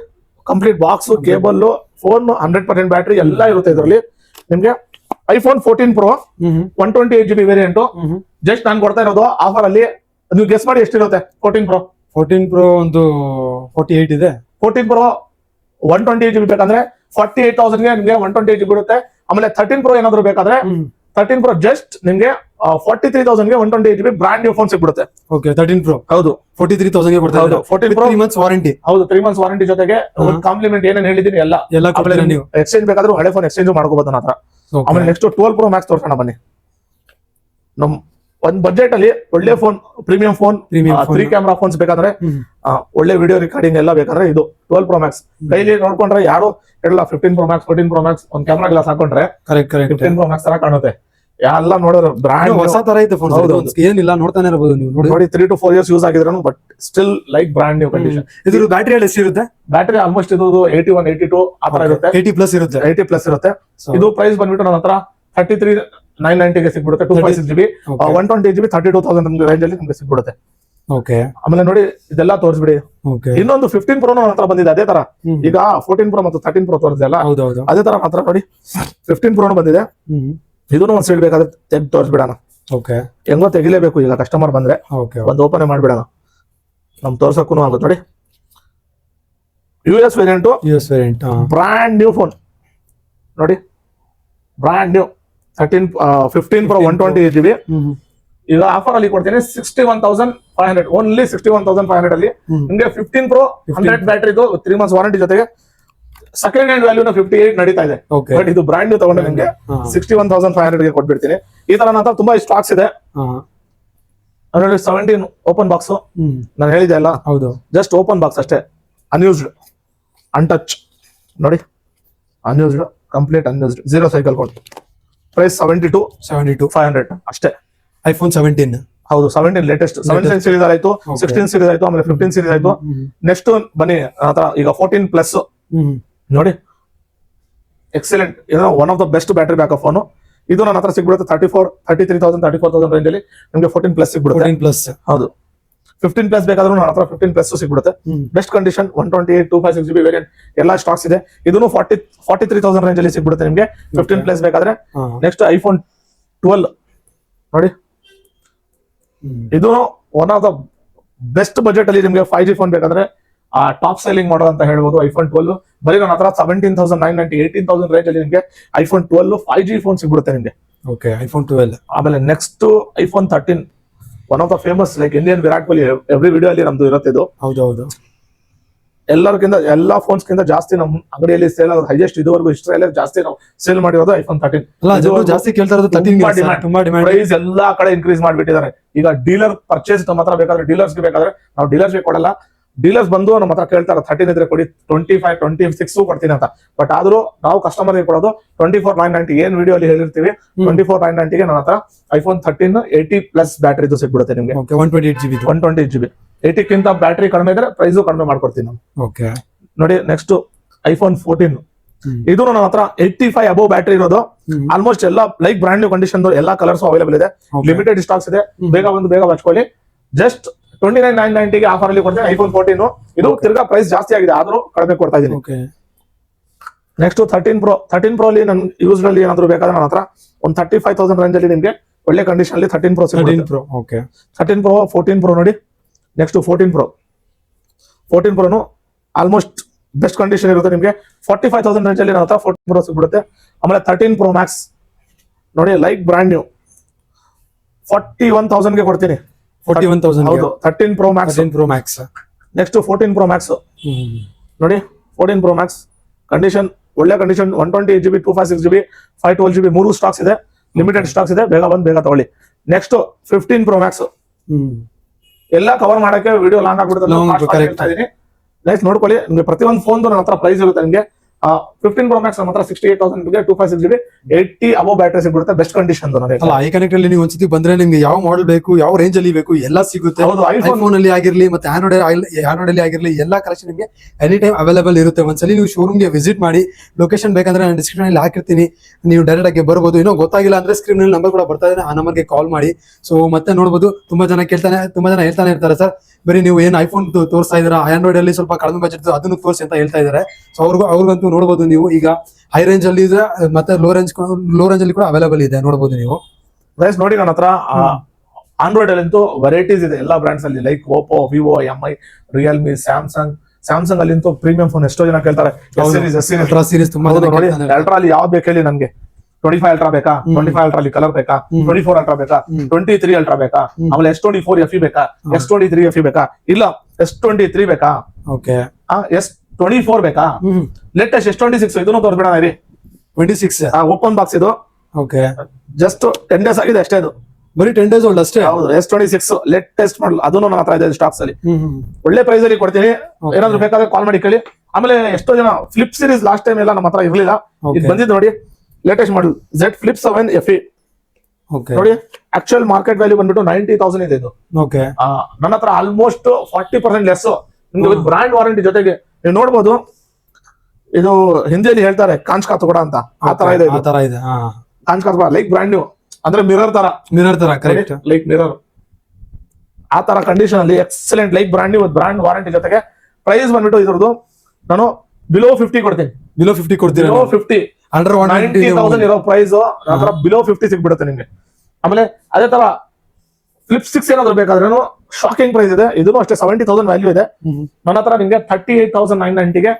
complete box, cable, phone, 100% battery ಎಲ್ಲ ಇರುತ್ತೆ ಇದರಲ್ಲಿ ನಿಮ್ಗೆ. iPhone 14 Pro 128 GB variant just ನಾನು ಕೊಡ್ತಾ ಇರೋದು ಆಫರ್ ಅಲ್ಲಿ. ನೀವು ಗೆಸ್ ಮಾಡಿ ಎಷ್ಟಿರುತ್ತೆ 14 Pro ಒಂದು 48 ಇದೆ. 14 Pro 128 GB ಬೇಕಂದ್ರೆ 48,000 ಗೆ ನಿಮ್ಗೆ 128 GB ಇರುತ್ತೆ. ಆಮೇಲೆ 13 Pro ಏನಾದ್ರು ಬೇಕಾದ್ರೆ 13 Pro ಜಸ್ಟ್ ನಿಮ್ಗೆ 43,000 ಗೆ 128 GB ಬ್ರ್ಯಾಂಡ್ ನ್ಯೂ ಫೋನ್ ಸಿಗ್ಬಿಡುತ್ತೆ. ಓಕೆ 13 Pro ಹೌದು 43,000 ಗೆ ಕೊಡ್ತಾ ಇದ್ದಾರೆ. 14 Pro 3 months ವಾರಂಟಿ. ಹೌದು 3 months ವಾರಂಟಿ ಜೊತೆಗೆ ಕಾಂಪ್ಲಿಮೆಂಟ್ ಏನೇನು ಹೇಳಿದೀನಿ ಎಲ್ಲ ಕೊಡ್ತೀರಾ ನೀವು. ಎಕ್ಸ್ಚೇಂಜ್ ಬೇಕಾದ್ರೂ ಹಳೆ ಫೋನ್ ಎಕ್ಸ್ಚೇಂಜ್ ಮಾಡ್ಕೋಬಹುದು ನನ್ನ ಹತ್ರ. ಆಮೇಲೆ ನೆಕ್ಸ್ಟ್ 12 Pro Max ತೋರ್ಸೋಣ ಬನ್ನಿ. ನಮ್ ಒಂದ್ ಬಜೆಟ್ ಅಲ್ಲಿ ಒಳ್ಳೆ phone, premium phone, 3 camera phones ಬೇಕಾದ್ರೆ, ಒಳ್ಳೆ ವಿಡಿಯೋ ರೆಕಾರ್ಡಿಂಗ್ ಎಲ್ಲ ಬೇಕಾದ್ರೆ ಇದು 12 Pro Max. ಡೈಲಿ ನೋಡ್ಕೊಂಡ್ರೆ ಯಾರು ಹೇಳಲ್ಲ 15 Pro Max 14 Pro Max ಒಂದ್ ಕ್ಯಾಮ್ರಾ ಗ್ಲಾಸ್ ಹಾಕೊಂಡ್ರೆ 15 Pro Max ತರ ಕಾಣುತ್ತೆ. ಎಲ್ಲ ನೋಡಿದ್ರೆ ಬ್ರ್ಯಾಂಡ್ ಹೊಸ ತರ ಐತೆ ಫೋನ್, ಏನಿಲ್ಲ ನೋಡ್ತಾನೆ ಇರಬಹುದು ನೀವು ನೋಡಿ. 3 to 4 years ಯೂಸ್ ಆಗಿದ್ರು but still like brand new condition. ಇದ್ರ ಬ್ಯಾಟರಿ ಎಷ್ಟು ಇರುತ್ತೆ? ಬ್ಯಾಟರಿ ಆಲ್ಮೋಸ್ಟ್ ಇದು 81, 82 ಆತರ ಇರುತ್ತೆ. 80+ ಇರುತ್ತೆ. 80+ ಇರುತ್ತೆ. ಇದು ಪ್ರೈಸ್ ಬಂದ್ಬಿಟ್ಟು ನನ್ನ ಹತ್ರ 33,990 ಗೆ ಸಿಗ್ಬಿಡುತ್ತೆ. 256 GB 128 GB 32,000 ರೇಂಜ್ ಅಲ್ಲಿ ನಿಮ್ಗೆ ಸಿಗ್ಬಿಡುತ್ತೆ. ಓಕೆ ಆಮೇಲೆ ನೋಡಿ ಇದೆಲ್ಲ ತೋರಿಸ್ಬಿಡಿ. ಓಕೆ ಇನ್ನೊಂದು 15 Pro ನನ್ನ ಹತ್ರ ಬಂದಿದೆ ಅದೇ ತರ. ಈಗ 14 Pro ಮತ್ತು 13 Pro ತೋರಿಸಿದೆಲ್ಲ ಅದೇ ತರ ಮಾತ್ರ ನೋಡಿ 15 Pro ಬಂದಿದೆ. ಇದನ್ನು ಒಂದ್ ಸೈಡ್ ಬೇಕಾದ್ರೆ ತೆಗ್ದು ತೋರಿಸ್ಬಿಡೋಣ. ಓಕೆ ಹೆಂಗೋ ತೆಗಿಲೇಬೇಕು ಈಗ ಕಸ್ಟಮರ್ ಬಂದ್ರೆ. ಒಂದು ಓಪನ್ ಮಾಡ್ಬಿಡೋಣ, ನಮ್ ತೋರ್ಸಕ್ಕೂ ಆಗುತ್ತೆ ನೋಡಿ. US variant brand new phone ನೋಡಿ, ಬ್ರ್ಯಾಂಡ್ ನ್ಯೂ 15 Pro 128 GB. ಈಗ ಆಫರ್ ಅಲ್ಲಿ ಕೊಡ್ತೀನಿ 61,500 ಓನ್ಲಿ. 61,500 ಅಲ್ಲಿ ನಿಮ್ಗೆ 15 Pro 100 ಬ್ಯಾಟರಿ 3 months ವಾರಂಟಿ ಜೊತೆಗೆ ಸೆಕೆಂಡ್ ಹ್ಯಾಂಡ್ ವ್ಯಾಲ್ಯೂನ 58 ನಡೀತಾ ಇದೆ. ಓಕೆ ಬಟ್ ಇದು ಬ್ರಾಂಡ್ ನ್ಯೂ ತಗೊಂಡ್ರೆ ನಿಮ್ಗೆ 61,500 ಗೆ ಕೊಟ್ಬಿಡ್ತೀನಿ. ಈ ತರ ನನ್ನ ಹತ್ರ ತುಂಬಾ ಸ್ಟಾಕ್ಸ್ ಇದೆ. ಅದರಲ್ಲಿ 17 ಓಪನ್ ಬಾಕ್ಸ್ ನಾನು ಹೇಳಿದೆ ಅಲ್ಲ, ಹೌದು, ಜಸ್ಟ್ ಓಪನ್ ಬಾಕ್ಸ್ ಅಷ್ಟೇ, ಅನ್ಯೂಸ್ಡ್, ಅನ್ಟಚ್ ನೋಡಿ, unused, complete unused, 0 cycle code, price 72,500 ಅಷ್ಟೇ. ಐಫೋನ್ 17 ಹೌದು, 17 ಲೇಟೆಸ್ಟ್. 17 ಸೀರೀಸ್ ಆಯ್ತು, 16 ಸೀರೀಸ್ ಆಯ್ತು, ಆಮೇಲೆ 15 ಸೀರೀಸ್ ಆಯ್ತು. ನೆಕ್ಸ್ಟ್ ಬನ್ನಿ ನನ್ನ ಹತ್ರ ಈಗ 14 ಪ್ಲಸ್ ನೋಡಿ, excellent, one of the best battery backup phone. ಇದು ನನ್ನ ಹತ್ರ ಸಿಗ್ಬಿಡುತ್ತೆ 33,000 ರೇಂಜ್ ಅಲ್ಲಿ ನಿಮಗೆ 14 ಪ್ಲಸ್ ಸಿಗ್ಬಿಡುತ್ತೆ. 14 ಪ್ಲಸ್ ಹೌದು, 15 ಪ್ಲಸ್ ಬೇಕಾದ್ರೂ ನನ್ನ ಹತ್ರ 15 ಪ್ಲಸ್ ಸಿಗ್ಬಿಡುತ್ತೆ. ಬೆಸ್ಟ್ ಕಂಡೀಷನ್, 128 256GB ವೇರಿಯಂಟ್ ಎಲ್ಲ ಸ್ಟಾಕ್ಸ್ ಇದೆ. ಇದನ್ನು 43,000 ರೇಂಜ್ ಅಲ್ಲಿ ಸಿಗ್ಬಿಡುತ್ತೆ ನಿಮಗೆ 15 ಪ್ಲಸ್ ಬೇಕಾದ್ರೆ. ನೆಕ್ಸ್ಟ್ ಐಫೋನ್ 12 ನೋಡಿ, ಇದು one of the best budget ಅಲ್ಲಿ ನಿಮಗೆ 5G ಫೋನ್ ಬೇಕಾದ್ರೆ ಟಾಪ್ ಸೆಲ್ಲಿಂಗ್ ಮಾಡೋದು ಅಂತ ಹೇಳ್ಬೋದು. ಐಫೋನ್ 12 ಬರೀ ನನ್ನ ಹತ್ರ 17,990 18,000 ರೇಂಜ್ ಅಲ್ಲಿ ನಿಮಗೆ ಐಫೋನ್ 12 5G ಫೋನ್ ಸಿಗ್ಬಿಡುತ್ತೆ ನಿಮಗೆ. Okay, iPhone 12. ಆಮೇಲೆ next iPhone 13, one of the famous, like Indian Virat Kohli, every video ಅಲ್ಲಿ ನಮ್ದು ಇರುತ್ತೆ ಇದು. ಹೌದು, ಎಲ್ಲಾ ಫೋನ್ಸ್ ಕಿಂತ ಜಾಸ್ತಿ ನಮ್ಮ ಅಂಗಡಿಯಲ್ಲಿ ಸೇಲ್ ಆಗೋದು, ಹೈಯೆಸ್ಟ್ ಇದುವರೆಗೂ ಹಿಸ್ಟ್ರಿಯಲ್ಲೇ ಜಾಸ್ತಿ ನಾವು ಸೇಲ್ ಮಾಡಿರೋದು ಐಫೋನ್ 13. ಅಲ್ಲ, ಜನರು ಜಾಸ್ತಿ ಕೇಳ್ತಾ ಇರೋದು 13 ತುಂಬಾ ಡಿಮ್ಯಾಂಡ್. ಪ್ರೈಸ್ ಎಲ್ಲಾ ಕಡೆ ಇನ್ಕ್ರೀಸ್ ಮಾಡಿಬಿಟ್ಟಿದ್ದಾರೆ. ಈಗ ಡೀಲರ್ ಪರ್ಚೇಸ್ ನಮ್ಮ ಹತ್ರ ಬೇಕಾದ್ರೆ ಡೀಲರ್ಸ್ಗೆ ಬೇಕಾದ್ರೆ ನಾವು ಡೀಲರ್ಸ್ಗೆ ಕೊಡಲ್ಲ. ಡೀಲರ್ಸ್ ಬಂದು ನಮ್ಮ ಹತ್ರ ಕೇಳ್ತಾರೆ 13 ಇದ್ರೆ ಕೊಡಿ, 25 26 ಕೊಡ್ತೀನಿ ಅಂತ. ಬಟ್ ಆದ್ರೂ ನಾವು ಕಸ್ಟಮರ್ ಗೆ ಕೊಡೋದು 24,990. ಏನ್ ವಿಡಿಯೋ ಅಲ್ಲಿ ಹೇಳಿರ್ತೀವಿ 24,990 ಗೆ ನನ್ನ ಹತ್ರ ಐಫೋನ್ 13 80 ಪ್ಲಸ್ ಬ್ಯಾಟರಿ ಇದು ಸಿಗ್ಬಿಡುತ್ತೆ ನಿಮಗೆ. 128GB 80 ಕ್ಕಿಂತ ಬ್ಯಾಟರಿ ಕಡಿಮೆ ಇದ್ರೆ ಪ್ರೈಸ್ ಕಡಿಮೆ ಮಾಡ್ಕೊಡ್ತೀನಿ ನಾವು. ಓಕೆ ನೋಡಿ, ನೆಕ್ಸ್ಟ್ ಐಫೋನ್ 14, ಇದು ನನ್ನ ಹತ್ರ 85 ಅಬೋ ಬ್ಯಾಟರಿ ಇರೋದು. ಆಲ್ಮೋಸ್ಟ್ ಎಲ್ಲ ಲೈಕ್ ಬ್ರಾಂಡ್ ನ್ಯೂ ಕಂಡೀಷನ್ ಎಲ್ಲಾ ಕಲರ್ಸ್ ಅವೈಲೇಬಲ್ ಇದೆ. ಲಿಮಿಟೆಡ್ ಸ್ಟಾಕ್ಸ್ ಇದೆ, ಬೇಗ ಹಚ್ಕೊಳ್ಳಿ. ಜಸ್ಟ್ 29,990 ಗೆ ಆಫರ್ ಅಲ್ಲಿ ಕೊಡ್ತೀನಿ ಐಫೋನ್ 14. ಇದು ತಿರ್ಗಾ ಪ್ರೈಸ್ ಜಾಸ್ತಿ ಆಗಿದೆ, ಆದ್ರೂ ಕಡಿಮೆ ಕೊಡ್ತಾ ಇದ್ದೀನಿ. ನೆಕ್ಸ್ಟ್ 13 Pro ಅಲ್ಲಿ ನನ್ ಯೂಸ್ ಅಲ್ಲಿ ಏನಾದ್ರು ಬೇಕಾದ್ರೆ ನನ್ನ ಹತ್ರ ಒಂದು 35,000 ರೇಂಜ್ ಅಲ್ಲಿ ನಿಮ್ಗೆ ಒಳ್ಳೆ ಕಂಡೀಷನ್ ಅಲ್ಲಿ 13 Pro ಸಿಗುತ್ತೆ. 13 Pro 14 Pro ನೋಡಿ. Next 14 Pro almost best condition ಇರುತ್ತೆ ನಿಮಗೆ 45,000 ರೇಂಜ್ ಅಲ್ಲಿ ನನ್ನ ಹತ್ರ 14 Pro ಸಿಗ್ಬಿಡುತ್ತೆ. ಆಮೇಲೆ 13 Pro Max ನೋಡಿ, ಲೈಕ್ ಬ್ರಾಂಡ್ ನ್ಯೂ 41,000 ಗೆ ಕೊಡ್ತೀನಿ. 41,000 ಹೌದು, 13 Pro Max. Next 14 Pro Max ನೋಡಿ, 14 Pro Max ಕಂಡೀಷನ್ ಒಳ್ಳೆ condition, 128GB 256GB 512GB 3 stocks ಇದೆ, ಲಿಮಿಟೆಡ್ ಸ್ಟಾಕ್ಸ್ ಇದೆ, ಬೇಗ ತಗೊಳ್ಳಿ. ನೆಕ್ಸ್ಟ್ 15 Pro Max ಎಲ್ಲ ಕವರ್ ಮಾಡಕ್ಕೆ ವಿಡಿಯೋ ಲಾಂಗ್ ಆಗ್ಬಿಡುತ್ತೆ. ನೆಕ್ಸ್ಟ್ ನೋಡ್ಕೊಳ್ಳಿ, ನಿಮ್ಗೆ ಪ್ರತಿಯೊಂದು ಫೋನ್ ನನ್ನ ಹತ್ರ ಪ್ರೈಸ್ ಇರುತ್ತೆ ನಿಮಗೆ. 15 Pro Max ನಮ್ಮ ಹತ್ರ 68,000 ಗೆ 256GB 80 ಅಬೋ ಬ್ಯಾಟರಿ ಸಿಗ್ಬಿಡುತ್ತೆ, ಬೆಸ್ಟ್ ಕಂಡೀಷನ್. ಅಲ್ಲ, ಐ ಕನೆಕ್ಟ್ ಅಲ್ಲಿ ನೀವು ಒಂದ್ಸತಿ ಬಂದ್ರೆ ನಿಮ್ಗೆ ಯಾವ ಮಾಡೆಲ್ ಬೇಕು, ಯಾವ ರೇಂಜ್ ಅಲ್ಲಿ ಬೇಕು ಎಲ್ಲ ಸಿಗುತ್ತೆ. ಐಫೋನ್ ಅಲ್ಲಿ ಆಗಿರ್ಲಿ ಮತ್ತೆ ಆಂಡ್ರಾಯ್ಡ್ ಅಲ್ಲಿ ಆಗಿರ್ಲಿ ಎಲ್ಲ ಕಲೆಕ್ಷನ್ ನಿಮಗೆ ಎನಿ ಟೈಮ್ ಅವೈಲೇಬಲ್ ಇರುತ್ತೆ. ಒಂದ್ಸಲಿ ನೀವು ಶೋರೂಮ್ ಗೆ ವಿಸಿಟ್ ಮಾಡಿ. ಲೊಕೇಶನ್ ಬೇಕಂದ್ರೆ ನಾನು ಡಿಸ್ಕ್ರಿಪ್ಷನ್ ಅಲ್ಲಿ ಹಾಕಿರ್ತೀನಿ, ನೀವು ಡೈರೆಕ್ಟ್ ಆಗಿ ಬರ್ಬೋದು. ಇನ್ನೂ ಗೊತ್ತಾಗಿಲ್ಲ ಅಂದ್ರೆ ಸ್ಕ್ರೀನ್ ನಲ್ಲಿ ನಂಬರ್ ಕೂಡ ಬರ್ತಾ ಇದೆ, ಆ ನಂಬರ್ಗೆ ಕಾಲ್ ಮಾಡಿ. ಸೊ ಮತ್ತೆ ನೋಡ್ಬೋದು, ತುಂಬಾ ಜನ ಹೇಳ್ತಾನೆ ಇರ್ತಾರೆ, ಸರ್ ಬರೀ ನೀವು ಏನ್ ಐಫೋನ್ ತೋರಿಸ್ತಾ ಇದ್ದೀರಾ, ಆಂಡ್ರಾಯ್ಡ್ ಅಲ್ಲಿ ಸ್ವಲ್ಪ ಕಡಿಮೆ ಬಜೆಟ್ ಅದನ್ನು ತೋರಿಸಿ ಅಂತ ಹೇಳ್ತಾ ಇದ್ದಾರೆ. ಸೊ ಅವ್ರಿಗಂತೂ ನೋಡ್ಬೋದು ನೀವು, ಈಗ ಹೈ ರೇಂಜ್ ಅಲ್ಲಿ ಇದೆ ಮತ್ತೆ ಲೋ ರೇಂಜ್ ಅಲ್ಲಿ ಕೂಡ ಅವೈಲೇಬಲ್ ಇದೆ, ನೋಡಬಹುದು ನೀವು. ಗೈಸ್ ನೋಡಿ, ನನ್ನ ಹತ್ರ ಆಂಡ್ರಾಯ್ಡ್ ಅಲ್ಲಿ ಅಂತೂ ವೆರೈಟೀಸ್ ಇದೆ ಎಲ್ಲಾ ಬ್ರಾಂಡ್ಸ್ ಅಲ್ಲಿ, like Oppo, Vivo, MI, Realme, Samsung ಅಲ್ಲಿ ಅಂತೂ ಪ್ರೀಮಿಯಂ ಫೋನ್ ಎಷ್ಟೋ ಜನ ಕೇಳ್ತಾರೆ. ಅಲ್ಟ್ರಾ ಸೀರೀಸ್ ತುಂಬಾ ಅಲ್ಟ್ರಾ ಅಲ್ಲಿ ಯಾವ್ದು ಬೇಕು ಹೇಳಿ ನನ್ಗೆ. 25 ಅಲ್ಟ್ರಾ ಬೇಕಾ, 25 ಅಲ್ಟ್ರಾ ಅಲ್ಲಿ ಕಲರ್ ಬೇಕಾ, 24 ಅಲ್ಟ್ರಾ ಬೇಕಾ, 23 ಅಲ್ಟ್ರಾ ಬೇಕಾ, ಆಮೇಲೆ S24 FE ಬೇಕಾ, S23 FE ಬೇಕಾ, ಇಲ್ಲ S23 ಬೇಕಾ, ಓಕೆ S24 ಬೇಕಾ, ಲೇಟೆಸ್ಟ್ S26 ಇದನ್ನು ತೋರಿಸ್ಬಿಡೋಣ ರೀ. 26 ಓಪನ್ ಬಾಕ್ಸ್ ಇದು. ಓಕೆ, ಜಸ್ಟ್ 10 days ಆಗಿದೆ ಅಷ್ಟೇ, ಇದು ಬರೀ 10 days ಓಲ್ಡ್ ಅಷ್ಟೇ. ಹೌದು, S26 ಲೇಟೆಸ್ಟ್ ಮಾಡಲ್, ಅದನ್ನು ನನ್ನ ಹತ್ರ ಇದೆ ಸ್ಟಾಕ್ಸ್ ಅಲ್ಲಿ. ಒಳ್ಳೆ ಪ್ರೈಸ್ ಅಲ್ಲಿ ಕೊಡ್ತೀನಿ, ಏನಾದ್ರು ಬೇಕಾದ್ರೆ ಕಾಲ್ ಮಾಡಿ ಕೇಳಿ. ಆಮೇಲೆ ಎಷ್ಟೋ ಜನ ಫ್ಲಿಪ್ ಸೀರೀಸ್ ಲಾಸ್ಟ್ ಟೈಮ್ ಎಲ್ಲ ನಮ್ಮ ಹತ್ರ ಇರ್ಲಿಲ್ಲ, ಇದು ಬಂದಿದ್ದು ನೋಡಿ, latest model Z Flip 7 FE ನೋಡಿ. ಆಕ್ಚುಯಲ್ ಮಾರ್ಕೆಟ್ ವ್ಯಾಲ್ಯೂ ಬಂದ್ಬಿಟ್ಟು 90,000 ಇದೆ ಇದು. ನನ್ನ ಹತ್ರ ಆಲ್ಮೋಸ್ಟ್ 40% ಲೆಸ್ ನಿಮ್ಗೆ ವಿತ್ ಬ್ರಾಂಡ್ ವಾರಂಟಿ ಜೊತೆಗೆ. ನೀವು ನೋಡ್ಬೋದು, ಇದು ಹಿಂದಿಯಲ್ಲಿ ಹೇಳ್ತಾರೆ ಕಾಂಚ್ ಕಾ ತುಕಡ ಅಂತ, ಆ ತರ ಇದೆ. ಕಾಂಚ್ ಕಾ ತುಕಡ ಲೈಕ್ ಬ್ರಾಂಡ್ ನ್ಯೂ, ಅಂದ್ರೆ ಮಿರರ್ ತರ ಕರೆಕ್ಟ್, ಲೈಕ್ ಮಿರರ್ ಆ ತರ ಕಂಡೀಷನ್ ಅಲ್ಲಿ excellent, like brand new with brand warranty ಜೊತೆಗೆ. ಪ್ರೈಸ್ ಬಂದ್ಬಿಟ್ಟು ಇದ್ರದ್ದು ನಾನು ಬಿಲೋ 50 ಕೊಡ್ತೀನಿ. ಬಿಲೋ 50 ಅಂಡರ್ 90,000 ಇರೋ ಪ್ರೈಸ್ ನಂತರ ಬಿಲೋ 50 ಸಿಗ್ಬಿಡುತ್ತೆ ನಿಮ್ಗೆ. ಆಮೇಲೆ ಅದೇ ತರ ಫ್ಲಿಪ್ 6 ಏನಾದ್ರು ಬೇಕಾದ್ರೆ ಶಾಕಿಂಗ್ ಪ್ರೈಸ್ ಇದೆ, ಇದನ್ನು ಅಷ್ಟೇ 70,000 ವ್ಯಾಲ್ಯೂ ಇದೆ. ನನ್ನ ಹತ್ರ ನಿಮ್ಗೆ 38,990 ಗೆ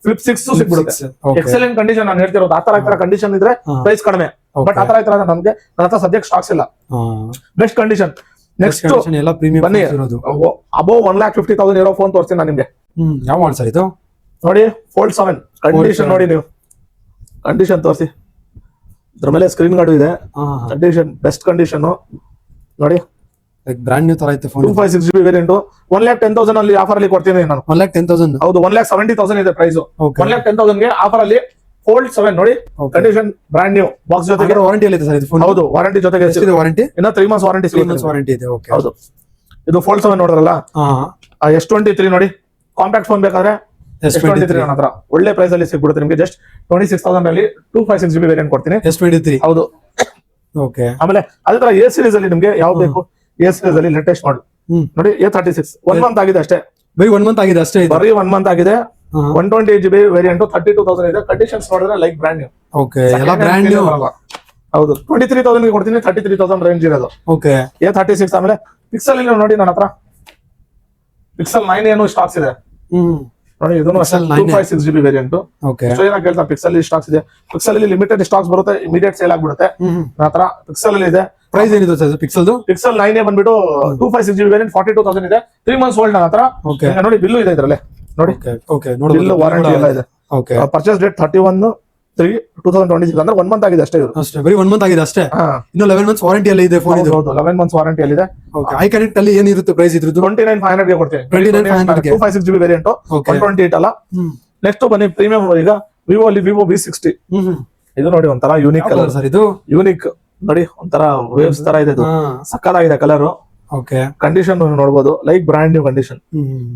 ಫ್ಲಿಪ್ 6 ಸಿಗ್ಬಿಡುತ್ತೆ. ಎಕ್ಸಲೆಂಟ್ ಕಂಡೀಷನ್ ನಾನು ಹೇಳ್ತಿರೋದು. ಆ ತರ ಕಂಡೀಷನ್ ಇದ್ರೆ ಪ್ರೈಸ್ ಕಡಿಮೆ, ಬಟ್ ಆ ತರ ನಮ್ಗೆ ನನ್ನ ಹತ್ರ ಸದ್ಯಕ್ಕೆ ಸ್ಟಾಕ್ಸ್ ಇಲ್ಲ. Best condition. ನೆಕ್ಸ್ಟ್ ಬನ್ನಿ, ಅಬೋ 1,50,000 ಇರೋ ಫೋನ್ ತೋರಿಸ್ತೀನಿ ನಾನು ನಿಮ್ಗೆ. ಯಾವ ಮಾಡೆಲ್ ಸರ್ ಇದು? ನೋಡಿ ಫೋಲ್ಡ್ 7 ಕಂಡೀಷನ್ ನೋಡಿ ನೀವು ಕಂಡೀಷನ್ ತೋರಿಸಿ ಅದ್ರ ಮೇಲೆ ಸ್ಕ್ರೀನ್ ಗಾರ್ಡ್ ಇದೆ ಕಂಡೀಷನ್ ಬೆಸ್ಟ್ ಕಂಡೀಷನ್ ನೋಡಿ ಬ್ರಾಂಡ್ ನ್ಯೂ ತರ ಐತೆ ಫೋನ್ 256GB ವೇರಿಯಂಟ್ 1,10,000 ಅಲ್ಲಿ ಆಫರ್ ಅಲ್ಲಿ ಕೊಡ್ತೀನಿ ನಾನು 1,10,000 ಹೌದು 1,70,000 ಇದೆ ಪ್ರೈಸ್ Okay. 1,10,000 ಗೆ ಆಫರ್ ಅಲ್ಲಿ ಫೋಲ್ಡ್ 7 ನೋಡಿ Okay. Condition brand new box ಜೊತೆಗೆ ವಾರಂಟಿ ಅಲ್ಲಿ ಇದೆ ಸರ್ ಇದು ಫೋನ್ ಹೌದು ವಾರಂಟಿ ಜೊತೆಗೆ ಎಷ್ಟಿದೆ ವಾರಂಟಿ ಇನ್ನ 3 ಮಂತ್ಸ್ ವಾರಂಟಿ 3 ಮಂತ್ಸ್ ವಾರಂಟಿ ಇದೆ ಓಕೆ ಹೌದು ಇದು ಫೋಲ್ಡ್ 7 ನೋಡಿದ್ರಲ್ಲ S23 ನೋಡಿ ಕಾಂಪ್ಯಾಕ್ಟ್ ಫೋನ್ ಬೇಕಾದ್ರೆ S23 ನನ್ನ ಹತ್ರ ಒಳ್ಳೆ ಪ್ರೈಸ್ ಅಲ್ಲಿ ಸಿಗ್ಬಿಡುತ್ತೆ ನಿಮಗೆ ಜಸ್ಟ್ 26,000 ಅಲ್ಲಿ 256GB ವೇರಿಯಂಟ್ ಕೊಡ್ತೀನಿ S23 ಹೌದು ಓಕೆ ಆಮೇಲೆ ಅದೇ ತರ ಎ ಸೀರೀಸ್ ಅಲ್ಲಿ ನಿಮ್ಗೆ ಯಾವ್ದು ಬೇಕು ಎ ಸೀರೀಸ್ ಅಲ್ಲಿ ಲೇಟೆಸ್ಟ್ ಮಾಡಲ್ ನೋಡಿ A36 1 ಮಂತ್ ಆಗಿದೆ ಅಷ್ಟೇ ಬರೀ 1 ಮಂತ್ ಆಗಿದೆ ಅಷ್ಟೇ ಇದು ಬರೀ 1 ಮಂತ್ ಆಗಿದೆ 128GB ವೇರಿಯಂಟ್ 32,000 ಇದೆ ಕಂಡೀಷನ್ಸ್ ನೋಡಿದ್ರೆ ಲೈಕ್ ಬ್ರಾಂಡ್ ನ್ಯೂ ಓಕೆ ಎಲ್ಲ ಬ್ರಾಂಡ್ ನ್ಯೂ ಹೌದು 23,000 ಗೆ ಕೊಡ್ತೀನಿ 33,000 ರೇಂಜ್ ಇರೋದು ಓಕೆ A36 ಆಮೇಲೆ ಪಿಕ್ಸೆಲ್ ಇಲ್ಲಿ ನೋಡಿ ನನ್ನ ಹತ್ರ ಪಿಕ್ಸೆಲ್ 9 ಏನು ಸ್ಟಾಕ್ಸ್ ಇದೆ ನೋಡಿ ಇದನ್ನು Pixel 9 256GB variant okay so ಏನಾಗ ಕೇಳ್ತಾ ಪಿಕ್ಸೆಲ್ ಸ್ಟಾಕ್ಸ್ ಇದೆ ಪಿಕ್ಸೆಲ್ ಅಲ್ಲಿ ಲಿಮಿಟೆಡ್ ಸ್ಟಾಕ್ಸ್ ಬರುತ್ತೆ ಇಮಿಡಿಯೇಟ್ ಸೇಲ್ ಆಗ್ಬಿಡುತ್ತೆ ನನ್ನ ಹತ್ರ ಪಿಕ್ಸೆಲ್ ಅಲ್ಲಿ ಇದೆ ಪ್ರೈಸ್ ಏನಿದೆ ಸರ್ ಪಿಕ್ಸೆಲ್ದು ಪಿಕ್ಸೆಲ್ 9 ಬಂದ್ಬಿಟ್ಟು 256GB ವೇರಿಯಂಟ್ 42,000 ಇದೆ 3 ಮಂತ್ಸ್ ಓಲ್ಡ್ ನನ್ನ ಹತ್ರ ಓಕೆ ಈಗ ನೋಡಿ ಬಿಲ್ಲು ಇದೆ ಇದ್ರಲ್ಲಿ ನೋಡಿ ಓಕೆ ಓಕೆ ಬಿಲ್ ವಾರಂಟಿ ಎಲ್ಲ ಇದೆ ಓಕೆ ಪರ್ಚೇಸ್ ಡೇಟ್ 31/3/2026 ಅಂದ್ರೆ 1 ಮಂತ್ ಆಗಿದೆ ಅಷ್ಟೇ ಇದು ಅಷ್ಟೇ ಬರೀ 1 ಮಂತ್ ಆಗಿದೆ ಅಷ್ಟೇ ಹಾ ಇನ್ನು 11 ಮಂತ್ಸ್ ವಾರಂಟಿ ಅಲ್ಲಿ ಇದೆ ಫೋನ್ ಇದು ಹೌದು 11 ಮಂತ್ಸ್ ವಾರಂಟಿ ಅಲ್ಲಿ ಇದೆ ಓಕೆ ಐ ಕನೆಕ್ಟ್ ಅಲ್ಲಿ ಏನಿರುತ್ತೆ ಪ್ರೈಸ್ ಇದ್ರದ್ದು 29,500 ಗೆ ಕೊಡ್ತೀನಿ 29,500 ಗೆ 256GB ವೇರಿಯಂಟ್ Okay. 128 ಅಲ್ಲ ನೆಕ್ಸ್ಟ್ ಬನ್ನಿ ಪ್ರೀಮಿಯಂ ಈಗ ವಿವೋ ಅಲ್ಲಿ ವಿವೋ V60 ಇದು ನೋಡಿ ಒಂಥರ ಯೂನಿಕ್ ಕಲರ್ ಸರ್ ಇದು ಯೂನಿಕ್ ನೋಡಿ ಒಂಥರ ವೇವ್ಸ್ ತರ ಇದೆ ಇದು ಸಕ್ಕತ್ತಾಗಿದೆ ಕಲರ್ ಓಕೆ ಕಂಡೀಷನ್ ನೋಡಬಹುದು ಲೈಕ್ ಬ್ರಾಂಡ್ ನ್ಯೂ ಕಂಡೀಷನ್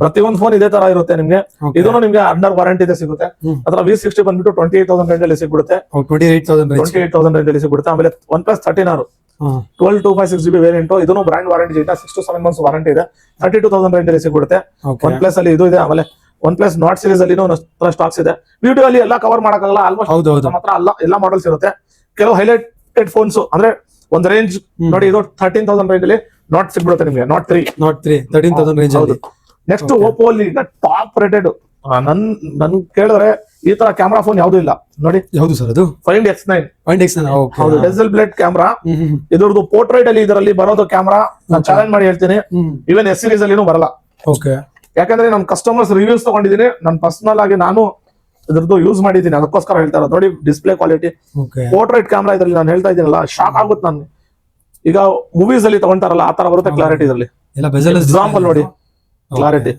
ಪ್ರತಿಯೊಂದು ಫೋನ್ ಇದೇ ತರ ಇರುತ್ತೆ ನಿಮ್ಗೆ Okay. ಇದನ್ನು ನಿಮ್ಗೆ ಅಂಡರ್ ವಾರಂಟಿ ಇದೆ ಸಿಗುತ್ತೆ ಅದ್ರ V60 ಬಂದ್ಬಿಟ್ಟು 28,000 ರೇಂಜ್ ಅಲ್ಲಿ ಸಿಗ್ಬಿಡುತ್ತೆ 28,000 ರೇಂಜ್ 28,000 ರೇಂಜ್ ಅಲ್ಲಿ ಸಿಗ್ಬಿಡುತ್ತೆ ಆಮೇಲೆ OnePlus 13R 256GB ವೇರಿಯಂಟ್ ಇದನ್ನು ಬ್ರಾಂಡ್ ವಾರಂಟಿ ಇದೆ 6 to 7 ಮಂತ್ಸ್ ವಾರಂಟಿ ಇದೆ 32,000 ರೇಂಜ್ ಅಲ್ಲಿ ಸಿಗ್ಬಿಡುತ್ತೆ ಓಕೆ OnePlus ಅಲ್ಲಿ ಇದು ಇದೆ ಆಮೇಲೆ OnePlus ನಾಟ್ ಸೀರೀಸ್ ಅಲ್ಲಿ ಸ್ಟಾಕ್ಸ್ ಇದೆ ವಿಡಿಯೋ ಅಲ್ಲಿ ಎಲ್ಲ ಕವರ್ ಮಾಡಕ್ಕಾಗಲ್ಲ ಆಲ್ಮೋಸ್ಟ್ ಹೌದು ಹೌದು ಮಾತ್ರ ಎಲ್ಲ ಮಾಡೆಲ್ಸ್ ಇರುತ್ತೆ ಕೆಲವು ಹೈಲೈಟೆಡ್ ಫೋನ್ಸ್ ಅಂದ್ರೆ ಒಂದು ರೇಂಜ್ ನೋಡಿ ಇದು 13,000 ರೇಂಜ್ ಅಲ್ಲಿ ನಾಟ್ ಸಿಗ್ಬಿಡುತ್ತೆ ನಿಮ್ಗೆ ನಾಟ್ 3 ನಾಟ್ 3 13,000 ರೇಂಜ್ ಅಲ್ಲಿ ನೆಕ್ಸ್ಟ್ ಓಪೋ ಅಲ್ಲಿ ಈಗ ಟಾಪ್ ರೇಟೆಡ್ ನನ್ ಕೇಳಿದ್ರೆ ಈ ತರ ಕ್ಯಾಮ್ರಾ ಫೋನ್ ಯಾವ್ದು ಇಲ್ಲ ನೋಡಿ ಯಾವುದು ಸರ್ ಅದು Find X9 point X okay ಹೌದು ಡೆಸಲ್ ಬ್ಲೇಡ್ ಕ್ಯಾಮ್ರಾ ಇದ್ರದ್ದು ಪೋರ್ಟ್ರೈಟ್ ಅಲ್ಲಿ ಇದರಲ್ಲಿ ಬರೋದು ಕ್ಯಾಮ್ರಾ ನಾನು ಚಾಲೆಂಜ್ ಮಾಡಿ ಹೇಳ್ತೀನಿ ಇವನ್ ಎಸ್ ಸೀರೀಸ್ ಅಲ್ಲಿನೂ ಬರಲ್ಲ ಓಕೆ ಯಾಕಂದ್ರೆ ನಾನು ಕಸ್ಟಮರ್ಸ್ ರಿವ್ಯೂಸ್ ತಗೊಂಡಿದ್ದೀನಿ ನಾನು ಪರ್ಸನಲ್ ಆಗಿ ನಾನು ಇದ್ರದ್ದು ಯೂಸ್ ಮಾಡಿದ್ದೀನಿ ಅದಕ್ಕೋಸ್ಕರ ಹೇಳ್ತಾ ಇರೋದು ನೋಡಿ display quality okay portrait camera ಇದ್ರಲ್ಲಿ ನಾನು ಹೇಳ್ತಾ ಇದ್ದೀನಲ್ಲ ಶಾಕ್ ಆಗುತ್ತೆ ನಾನು ಈಗ ಮೂವೀಸ್ ಅಲ್ಲಿ ತಗೊಂತಾರಲ್ಲ ಆ ತರ ಬರುತ್ತೆ ಕ್ಲಾರಿಟಿ ಇದರಲ್ಲಿ ಎಲ್ಲ ಬೆಜಲ್ ಎಕ್ಸಾಂಪಲ್ ನೋಡಿ ಕ್ಲಾರಿಟಿ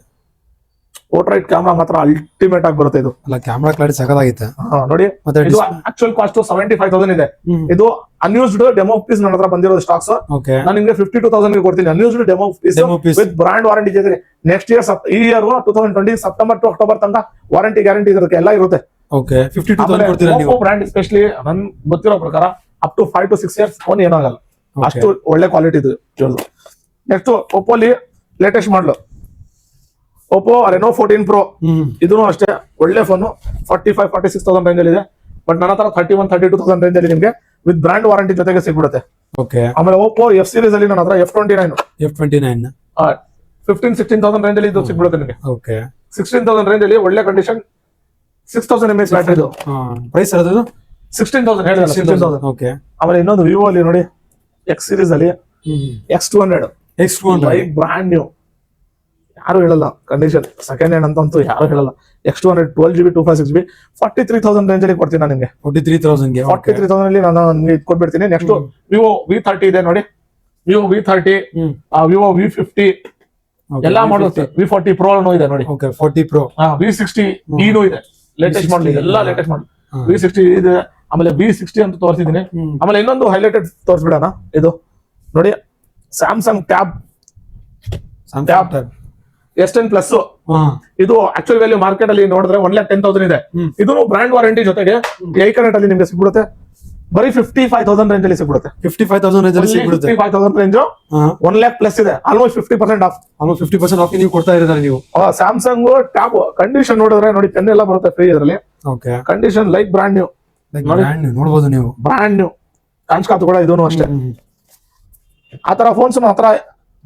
ಪೋರ್ಟ್ರೈಟ್ ಕ್ಯಾಮ್ರಾ ಮಾತ್ರ ಅಲ್ಟಿಮೇಟ್ ಆಗಿ ಬರುತ್ತೆ ಇದು ಅಲ್ಲ ಕ್ಯಾಮ್ರಾ ಕ್ಲಾರಿಟಿ ಸಖತ್ತಾಗಿತ್ತು ನೋಡಿ ಮತ್ತೆ ಇದು ಆಕ್ಚುಯಲ್ ಕಾಸ್ಟ್ 75,000 ಇದೆ ಇದು ಅನ್ಯೂಸ್ಡ್ ಡೆಮೋ ಪೀಸ್ ನನ್ನ ಹತ್ರ ಬಂದಿರೋ ಸ್ಟಾಕ್ಸ್ ಓಕೆ ನಾನು ನಿಮಗೆ 52,000 ಗೆ ಕೊಡ್ತೀನಿ unused demo piece Demo piece. With brand warranty ಜೊತೆ ನೆಕ್ಸ್ಟ್ ಇಯರ್ ಈ ಇಯರ್ 2020 ಸೆಪ್ಟೆಂಬರ್ ಟು ಅಕ್ಟೋಬರ್ ತನಕ ವಾರಂಟಿ ಗ್ಯಾರಂಟಿ ಇರುತ್ತೆ ಎಲ್ಲ ಇರುತ್ತೆ ಓಕೆ 52,000 ಕೊಡ್ತೀರಾ ನೀವು ಬ್ರಾಂಡ್ ಎಸ್ಪೆಷಲಿ ನನ್ ಗೊತ್ತಿರೋ ಪ್ರಕಾರ up to 5 to 6 years phone ಏನಾಗಲ್ಲ ಅಷ್ಟು ಒಳ್ಳೆ ಕ್ವಾಲಿಟಿ ಇದು ನೆಕ್ಸ್ಟ್ ಒಪ್ಪೋ ಅಲ್ಲಿ ಲೇಟೆಸ್ಟ್ ಮಾಡಲು ಒಪ್ಪೋ ರೆನೋ 14 Pro ಇದೂ ಅಷ್ಟೇ ಒಳ್ಳೆ ಫೋನ್ 45-46,000 ರೇಂಜ್ ಅಲ್ಲಿ ಇದೆ ಬಟ್ ನನ್ನ ಹತ್ರ 31-32,000 ರೇಂಜ್ ಅಲ್ಲಿ ನಿಮಗೆ ವಿತ್ ಬ್ರಾಂಡ್ ವಾರಂಟಿ ಜೊತೆಗೆ ಸಿಗ್ಬಿಡುತ್ತೆ ಓಕೆ ಆಮೇಲೆ ಒಪ್ಪೋ ಎಫ್ ಸೀರೀಸ್ ಅಲ್ಲಿ ನನ್ನ ಹತ್ರ F29 F29 15-16,000 ರೇಂಜ್ ಅಲ್ಲಿ ಇದು ಸಿಗ್ಬಿಡುತ್ತೆ ನಿಮಗೆ ಓಕೆ 16,000 ರೇಂಜ್ ಅಲ್ಲಿ ಒಳ್ಳೆ ಕಂಡೀಷನ್ 6,000 mAh ಬ್ಯಾಟ್ರಿ ಇದು ಪ್ರೈಸ್ ಸರ್ ಅದು 16,000 ಹೇಳಿದ್ರೆ 16,000 ಓಕೆ ಆಮೇಲೆ ಇನ್ನೊಂದು ವಿವೋ ಅಲ್ಲಿ ನೋಡಿ ಎಕ್ಸ್ ಸೀರೀಸ್ ಅಲ್ಲಿ X200 X200 ಬ್ರಾಂಡ್ ನ್ಯೂ ಯಾರು ಹೇಳಲ್ಲ ಕಂಡೀಷನ್ ಸೆಕೆಂಡ್ ಹ್ಯಾಂಡ್ ಅಂತಂತೂ ಯಾರು ಹೇಳಲ್ಲ X200 12GB 256GB 43,000 ರೇಂಜ್ ಅಲ್ಲಿ ಕೊಡ್ತೀನಿ ನಾನು ನಿಮಗೆ 43,000 ಗೆ 43,000 ಅಲ್ಲಿ ನಾನು ನಿಮಗೆ ಇದು ಕೊಟ್ಬಿಡ್ತೀನಿ ನೆಕ್ಸ್ಟ್ ವಿವೋ V30 ಇದೆ ನೋಡಿ ವಿವೋ V30 ವಿವೋ V50 ಎಲ್ಲಾ ಮಾಡಲ್ಸ್ V40 Pro ಇದೆ ನೋಡಿ ಓಕೆ 40 Pro V60 ಈನು ಇದೆ ಲೇಟೆಸ್ಟ್ ಮಾಡಲ್ ಎಲ್ಲ ಲೇಟೆಸ್ಟ್ ಮಾಡಲ್ V60 ಇದೆ ಆಮೇಲೆ V60 ಅಂತ ತೋರಿಸಿದೀನಿ ಆಮೇಲೆ ಇನ್ನೊಂದು ಹೈಲೈಟೆಡ್ ತೋರಿಸ್ಬಿಡೋಣ ಇದು ನೋಡಿ ಸ್ಯಾಮ್ಸಂಗ್ ಟ್ಯಾಬ್ S10 ಪ್ಲಸ್ ಇದು ಆಕ್ಚುಲ್ ವ್ಯಾಲ್ಯೂ ಮಾರ್ಕೆಟ್ ಅಲ್ಲಿ ನೋಡಿದ್ರೆ 1,10,000 ಇದೆ ಇದು ಬ್ರಾಂಡ್ ವಾರಂಟಿ ಜೊತೆಗೆ ಐಕನೆಟ್ ಅಲ್ಲಿ ನಿಮಗೆ ಸಿಗ್ಬಿಡುತ್ತೆ ಬರೀ 55,000 ರೇಂಜ್ ಅಲ್ಲಿ ಸಿಗ್ಬಿಡುತ್ತೆ 55,000 ರೇಂಜ್ ಅಲ್ಲಿ ಸಿಗ್ಬಿಡುತ್ತೆ 55,000 ರೇಂಜ್ 1 lakh ಪ್ಲಸ್ ಇದೆ ಆಲ್ಮೋಸ್ಟ್ 50% ಆಫ್ ಆಲ್ಮೋಸ್ಟ್ 50% ಆಫ್ ನೀವು ಕೊಡ್ತಾ ಇರೋದಾರೆ ನೀವು ಸ್ಯಾಮ್ಸಂಗ್ ಟ್ಯಾಬ್ ಕಂಡೀಷನ್ ನೋಡಿದ್ರೆ ನೋಡಿ ಪೆನ್ ಎಲ್ಲ ಬರುತ್ತೆ ಫ್ರೀ ಇದರಲ್ಲಿ okay condition like brand new ನೋಡಬಹುದು ನೀವು ಬ್ರಾಂಡ್ ನ್ಯೂ ಕಾಂಚ್ಕಾತ್ ಕೂಡ ಇದೂ ಅಷ್ಟೇ ಆತರ ಫೋನ್ಸ್ ಮಾತ್ರ